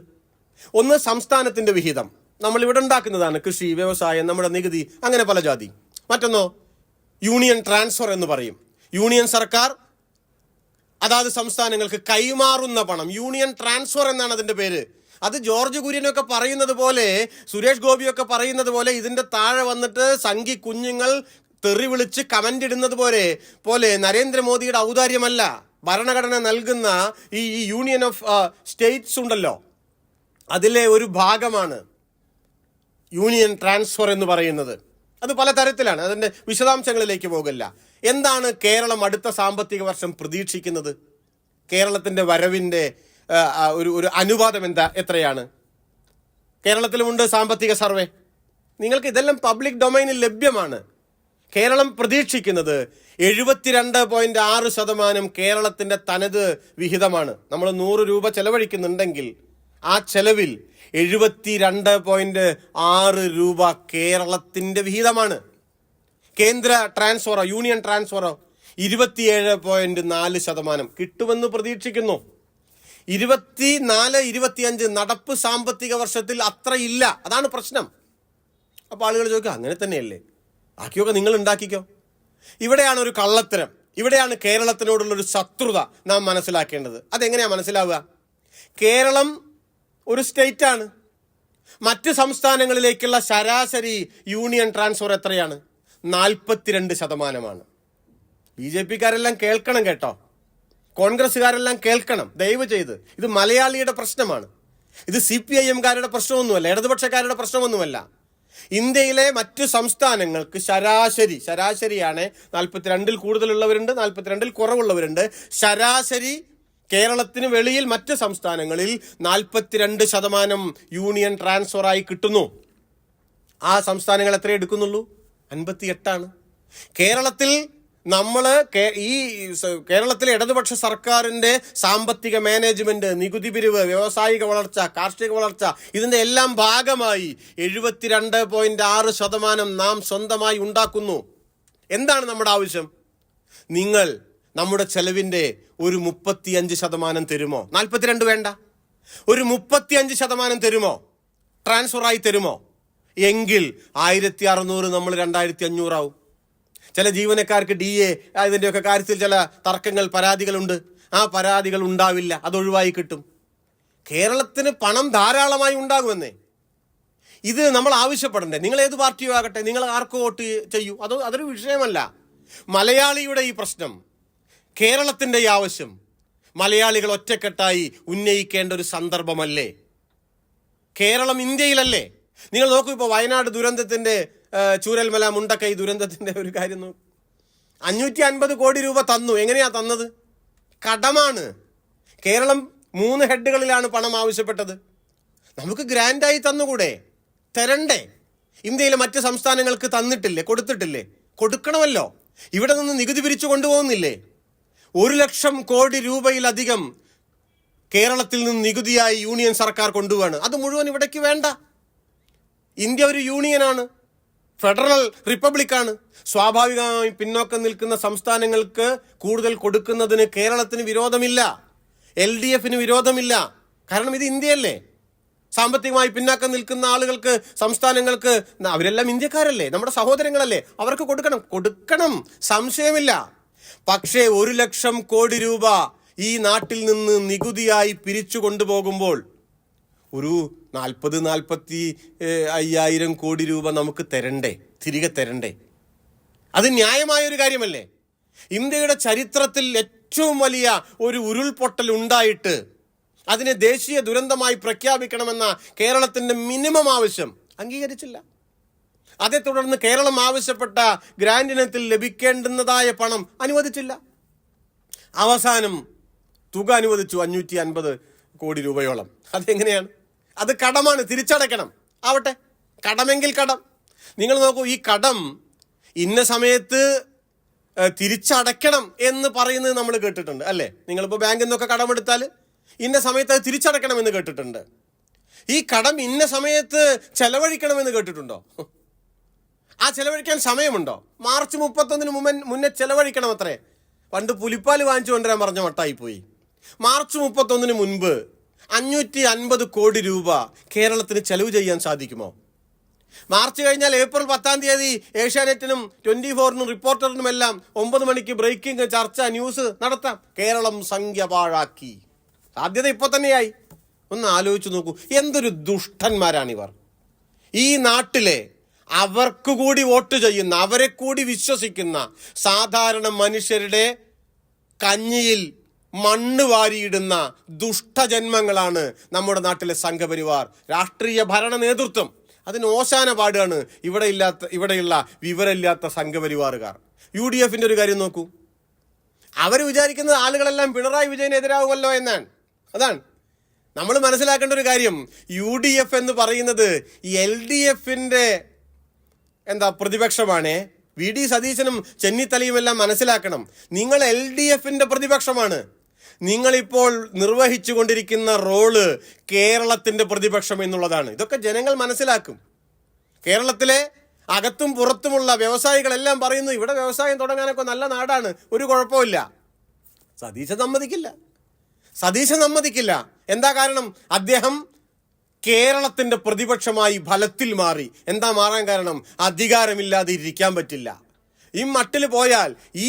ഒന്ന് സംസ്ഥാനത്തിന്റെ വിഹിതം, നമ്മൾ ഇവിടെ ഉണ്ടാക്കുന്നതാണ്, കൃഷി, വ്യവസായം, നമ്മുടെ നികുതി, അങ്ങനെ പല ജാതി. മറ്റൊന്നോ യൂണിയൻ ട്രാൻസ്ഫർ എന്ന് പറയും. യൂണിയൻ സർക്കാർ അതാത് സംസ്ഥാനങ്ങൾക്ക് കൈമാറുന്ന പണം, യൂണിയൻ ട്രാൻസ്ഫർ എന്നാണ് അതിന്റെ പേര്. അത് ജോർജ് കുര്യനൊക്കെ പറയുന്നത് പോലെ, സുരേഷ് ഗോപിയൊക്കെ പറയുന്നത് പോലെ, ഇതിന്റെ താഴെ വന്നിട്ട് സംഘി കുഞ്ഞുങ്ങൾ തെറി വിളിച്ച് കമന്റ് ഇടുന്നത് പോലെ നരേന്ദ്രമോദിയുടെ ഔദാര്യമല്ല. ഭരണഘടന നൽകുന്ന ഈ യൂണിയൻ ഓഫ് സ്റ്റേറ്റ്സ് ഉണ്ടല്ലോ, അതിലെ ഒരു ഭാഗമാണ് യൂണിയൻ ട്രാൻസ്ഫർ എന്ന് പറയുന്നത്. അത് പല തരത്തിലാണ്, അതിൻ്റെ വിശദാംശങ്ങളിലേക്ക് പോകില്ല. എന്താണ് കേരളം അടുത്ത സാമ്പത്തിക വർഷം പ്രതീക്ഷിക്കുന്നത്? കേരളത്തിൻ്റെ വരവിൻ്റെ ഒരു അനുപാതം എത്രയാണ്? കേരളത്തിലുമുണ്ട് സാമ്പത്തിക സർവേ, നിങ്ങൾക്ക് ഇതെല്ലാം പബ്ലിക് ഡൊമൈനിൽ ലഭ്യമാണ്. കേരളം പ്രതീക്ഷിക്കുന്നത് 72.6% കേരളത്തിൻ്റെ തനത് വിഹിതമാണ്. നമ്മൾ 100 രൂപ ചെലവഴിക്കുന്നുണ്ടെങ്കിൽ ആ ചെലവിൽ 72.6 രൂപ കേരളത്തിൻ്റെ വിഹിതമാണ്. കേന്ദ്ര ട്രാൻസ്ഫറോ യൂണിയൻ ട്രാൻസ്ഫറോ 27.4% കിട്ടുമെന്ന് പ്രതീക്ഷിക്കുന്നു. 24-25 നടപ്പ് സാമ്പത്തിക വർഷത്തിൽ അത്ര ഇല്ല. അതാണ് പ്രശ്നം. അപ്പോൾ ആളുകൾ ചോദിക്കുക, അങ്ങനെ തന്നെയല്ലേ, ബാക്കിയൊക്കെ നിങ്ങൾ ഉണ്ടാക്കിക്കോ. ഇവിടെയാണ് ഒരു കള്ളത്തരം, ഇവിടെയാണ് കേരളത്തിനോടുള്ളൊരു ശത്രുത നാം മനസ്സിലാക്കേണ്ടത്. അതെങ്ങനെയാണ് മനസ്സിലാവുക? കേരളം ഒരു സ്റ്റേറ്റാണ്. മറ്റ് സംസ്ഥാനങ്ങളിലേക്കുള്ള ശരാശരി യൂണിയൻ ട്രാൻസ്ഫർ എത്രയാണ്? 42%. BJP-കാരെല്ലാം കേൾക്കണം കേട്ടോ, കോൺഗ്രസ്സുകാരെല്ലാം കേൾക്കണം ദയവ് ചെയ്ത്. ഇത് മലയാളിയുടെ പ്രശ്നമാണ്. ഇത് CPIM-കാരുടെ പ്രശ്നമൊന്നുമല്ല, ഇടതുപക്ഷക്കാരുടെ പ്രശ്നമൊന്നുമല്ല. ഇന്ത്യയിലെ മറ്റു സംസ്ഥാനങ്ങൾക്ക് ശരാശരിയാണ്. 42-ൽ കൂടുതലുള്ളവരുണ്ട്, 42-ൽ കുറവുള്ളവരുണ്ട്. ശരാശരി കേരളത്തിന് വെളിയിൽ മറ്റ് സംസ്ഥാനങ്ങളിൽ 42% യൂണിയൻ ട്രാൻസ്ഫറായി കിട്ടുന്നു. ആ സംസ്ഥാനങ്ങൾ എത്ര എടുക്കുന്നുള്ളൂ? 58. കേരളത്തിൽ കേരളത്തിലെ ഇടതുപക്ഷ സർക്കാരിന്റെ സാമ്പത്തിക മാനേജ്മെന്റ്, നികുതി പിരിവ്, വ്യാവസായിക വളർച്ച, കാർഷിക വളർച്ച, ഇതിന്റെ എല്ലാം ഭാഗമായി 72.6% നാം സ്വന്തമായി ഉണ്ടാക്കുന്നു. എന്താണ് നമ്മുടെ ആവശ്യം? നിങ്ങൾ നമ്മുടെ ചെലവിന്റെ ഒരു 35% തരുമോ? 42 വേണ്ട, ഒരു 35% തരുമോ? ട്രാൻസ്ഫറായി തരുമോ? എങ്കിൽ 1600 നമ്മൾ 2500 ആവും. ചില ജീവനക്കാർക്ക് DA ഇതിൻ്റെയൊക്കെ കാര്യത്തിൽ ചില തർക്കങ്ങൾ, പരാതികളുണ്ട്. ആ പരാതികൾ ഉണ്ടാവില്ല, അതൊഴിവായി കിട്ടും. കേരളത്തിന് പണം ധാരാളമായി ഉണ്ടാകുമെന്നേ. ഇത് നമ്മൾ ആവശ്യപ്പെടണ്ടേ? നിങ്ങൾ ഏത് പാർട്ടിയോ ആകട്ടെ, നിങ്ങൾ ആർക്ക് വോട്ട് ചെയ്യൂ, അതൊരു വിഷയമല്ല. മലയാളിയുടെ ഈ പ്രശ്നം, കേരളത്തിൻ്റെ ഈ ആവശ്യം മലയാളികൾ ഒറ്റക്കെട്ടായി ഉന്നയിക്കേണ്ട ഒരു സന്ദർഭമല്ലേ? കേരളം ഇന്ത്യയിലല്ലേ? നിങ്ങൾ നോക്കൂ, ഇപ്പോൾ വയനാട് ദുരന്തത്തിൻ്റെ, ചൂരൽമല മുണ്ടക്കൈ ദുരന്തത്തിൻ്റെ ഒരു കാര്യം നോക്കൂ. 550 കോടി രൂപ തന്നു. എങ്ങനെയാ തന്നത്? കടമാണ്. കേരളം 3 ഹെഡുകളിലാണ് പണം ആവശ്യപ്പെട്ടത്. നമുക്ക് ഗ്രാൻഡായി തന്നുകൂടെ? തരണ്ടേ? ഇന്ത്യയിലെ മറ്റ് സംസ്ഥാനങ്ങൾക്ക് തന്നിട്ടില്ലേ? കൊടുത്തിട്ടില്ലേ? കൊടുക്കണമല്ലോ. ഇവിടെ നിന്ന് നികുതി പിരിച്ചു കൊണ്ടുപോകുന്നില്ലേ? 1 ലക്ഷം കോടി രൂപയിലധികം കേരളത്തിൽ നിന്ന് നികുതിയായി യൂണിയൻ സർക്കാർ കൊണ്ടുപോവാണ്. അത് മുഴുവൻ ഇവിടേക്ക് വേണ്ട. ഇന്ത്യ ഒരു യൂണിയനാണ്, ഫെഡറൽ റിപ്പബ്ലിക്കാണ്. സ്വാഭാവികമായും പിന്നോക്കം നിൽക്കുന്ന സംസ്ഥാനങ്ങൾക്ക് കൂടുതൽ കൊടുക്കുന്നതിന് കേരളത്തിന് വിരോധമില്ല, LDF-ന് വിരോധമില്ല. കാരണം ഇത് ഇന്ത്യയല്ലേ. സാമ്പത്തികമായി പിന്നാക്കം നിൽക്കുന്ന ആളുകൾക്ക്, സംസ്ഥാനങ്ങൾക്ക്, അവരെല്ലാം ഇന്ത്യക്കാരല്ലേ, നമ്മുടെ സഹോദരങ്ങളല്ലേ, അവർക്ക് കൊടുക്കണം, സംശയമില്ല. പക്ഷേ 1 ലക്ഷം കോടി രൂപ ഈ നാട്ടിൽ നിന്ന് നികുതിയായി പിരിച്ചു കൊണ്ടുപോകുമ്പോൾ ഒരു 40-45 കോടി രൂപ നമുക്ക് തിരികെ തരണ്ടേ? അത് ന്യായമായൊരു കാര്യമല്ലേ? ഇന്ത്യയുടെ ചരിത്രത്തിൽ ഏറ്റവും വലിയ ഒരു ഉരുൾപൊട്ടൽ ഉണ്ടായിട്ട് അതിനെ ദേശീയ ദുരന്തമായി പ്രഖ്യാപിക്കണമെന്ന കേരളത്തിന്റെ മിനിമം ആവശ്യം അംഗീകരിച്ചില്ല. അതേ തുടർന്ന് കേരളം ആവശ്യപ്പെട്ട ഗ്രാന്റ് ഇനത്തിൽ ലഭിക്കേണ്ടുന്നതായ പണം അനുവദിച്ചില്ല. അവസാനം തുക അനുവദിച്ചു 550 കോടി രൂപയോളം. അതെങ്ങനെയാണ്? അത് കടമാണ്, തിരിച്ചടയ്ക്കണം. ആവട്ടെ, കടമെങ്കിൽ കടം. നിങ്ങൾ നോക്കൂ, ഈ കടം ഇന്ന സമയത്ത് തിരിച്ചടയ്ക്കണം എന്ന് പറയുന്നത് നമ്മൾ കേട്ടിട്ടുണ്ട് അല്ലേ? നിങ്ങളിപ്പോൾ ബാങ്കിൽ നിന്നൊക്കെ കടമെടുത്താൽ ഇന്ന സമയത്ത് അത് തിരിച്ചടയ്ക്കണമെന്ന് കേട്ടിട്ടുണ്ട്. ഈ കടം ഇന്ന സമയത്ത് ചെലവഴിക്കണമെന്ന് കേട്ടിട്ടുണ്ടോ? ആ ചെലവഴിക്കാൻ സമയമുണ്ടോ? മാർച്ച് 31 മുന്നേ ചെലവഴിക്കണം അത്രേ. പണ്ട് പുലിപ്പാൽ വാങ്ങിച്ചു കൊണ്ടുവരാൻ പറഞ്ഞ മട്ടായിപ്പോയി. മാർച്ച് 31 മുൻപ് 550 കോടി രൂപ കേരളത്തിന് ചെലവ് ചെയ്യാൻ സാധിക്കുമോ? മാർച്ച് കഴിഞ്ഞാൽ ഏപ്രിൽ 10-ാം തീയതി ഏഷ്യാനെറ്റിനും 24-നും റിപ്പോർട്ടറിനുമെല്ലാം 9 മണിക്ക് ബ്രേക്കിംഗ് ചർച്ച ന്യൂസ് നടത്താം. കേരളം സംഖ്യ പാഴാക്കി. സാധ്യത ഇപ്പോൾ തന്നെയായി. ഒന്ന് ആലോചിച്ച് നോക്കൂ, എന്തൊരു ദുഷ്ടന്മാരാണിവർ. ഈ നാട്ടിലെ അവർക്ക് കൂടി വോട്ട് ചെയ്യുന്ന, അവരെ കൂടി വിശ്വസിക്കുന്ന സാധാരണ മനുഷ്യരുടെ കഞ്ഞിയിൽ മണ്ണ് വാരിയിടുന്ന ദുഷ്ടജന്മങ്ങളാണ് നമ്മുടെ നാട്ടിലെ സംഘപരിവാർ രാഷ്ട്രീയ ഭരണ നേതൃത്വം. അതിന് ഓശാന പാടുകയാണ് ഇവിടെയുള്ള വിവരമില്ലാത്ത സംഘപരിവാറുകാർ. UDFന്റെ ഒരു കാര്യം നോക്കൂ. അവർ വിചാരിക്കുന്നത് ആളുകളെല്ലാം പിണറായി വിജയനെതിരാകുമല്ലോ എന്നാണ്. അതാണ് നമ്മൾ മനസ്സിലാക്കേണ്ട ഒരു കാര്യം. UDF എന്ന് പറയുന്നത് LDFന്റെ പ്രതിപക്ഷമാണ്. VD സതീശനും ചെന്നിത്തലയും എല്ലാം മനസ്സിലാക്കണം, നിങ്ങൾ LDFന്റെ പ്രതിപക്ഷമാണ്. നിങ്ങളിപ്പോൾ നിർവഹിച്ചു കൊണ്ടിരിക്കുന്ന റോള് കേരളത്തിന്റെ പ്രതിപക്ഷം എന്നുള്ളതാണ്. ഇതൊക്കെ ജനങ്ങൾ മനസ്സിലാക്കും. കേരളത്തിലെ അകത്തും പുറത്തുമുള്ള വ്യവസായികളെല്ലാം പറയുന്നു, ഇവിടെ വ്യവസായം തുടങ്ങാനൊക്കെ നല്ല നാടാണ്, ഒരു കുഴപ്പമില്ല. സതീശൻ സമ്മതിക്കില്ല. എന്താ കാരണം? അദ്ദേഹം കേരളത്തിന്റെ പ്രതിപക്ഷമായി ഫലത്തിൽ മാറി. എന്താ മാറാൻ കാരണം? അധികാരമില്ലാതെ ഇരിക്കാൻ പറ്റില്ല. ഈ മട്ടിൽ പോയാൽ ഈ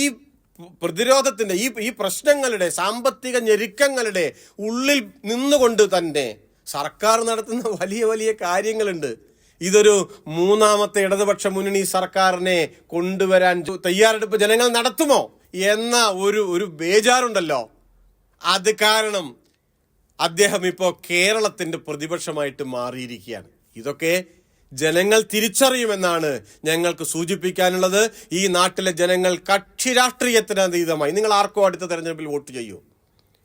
പ്രതിരോധത്തിന്റെ ഈ പ്രശ്നങ്ങളുടെ, സാമ്പത്തിക ഞെരുക്കങ്ങളുടെ ഉള്ളിൽ നിന്നുകൊണ്ട് തന്നെ സർക്കാർ നടത്തുന്ന വലിയ വലിയ കാര്യങ്ങളുണ്ട്. ഇതൊരു 3ാമത്തെ ഇടതുപക്ഷ മുന്നണി സർക്കാരിനെ കൊണ്ടുവരാൻ തയ്യാറെടുപ്പ് ജനങ്ങൾ നടത്തുമോ എന്ന ഒരു ബേജാറുണ്ടല്ലോ. അത് കാരണം അദ്ദേഹം ഇപ്പോൾ കേരളത്തിന്റെ പ്രതിപക്ഷമായിട്ട് മാറിയിരിക്കുകയാണ്. ഇതൊക്കെ ജനങ്ങൾ തിരിച്ചറിയുമെന്നാണ് ഞങ്ങൾക്ക് സൂചിപ്പിക്കാനുള്ളത്. ഈ നാട്ടിലെ ജനങ്ങൾ കക്ഷി രാഷ്ട്രീയത്തിന് അതീതമായി, നിങ്ങൾ ആർക്കോ അടുത്ത തെരഞ്ഞെടുപ്പിൽ വോട്ട് ചെയ്യൂ,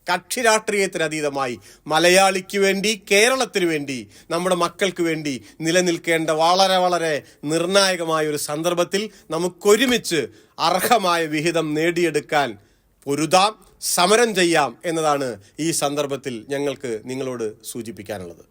കക്ഷി രാഷ്ട്രീയത്തിന് അതീതമായി മലയാളിക്ക് വേണ്ടി, കേരളത്തിന് വേണ്ടി, നമ്മുടെ മക്കൾക്ക് വേണ്ടി നിലനിൽക്കേണ്ട വളരെ വളരെ നിർണായകമായ ഒരു സന്ദർഭത്തിൽ നമുക്കൊരുമിച്ച് അർഹമായ വിഹിതം നേടിയെടുക്കാൻ പൊരുതാം, സമരം ചെയ്യാം എന്നതാണ് ഈ സന്ദർഭത്തിൽ ഞങ്ങൾക്ക് നിങ്ങളോട് സൂചിപ്പിക്കാനുള്ളത്.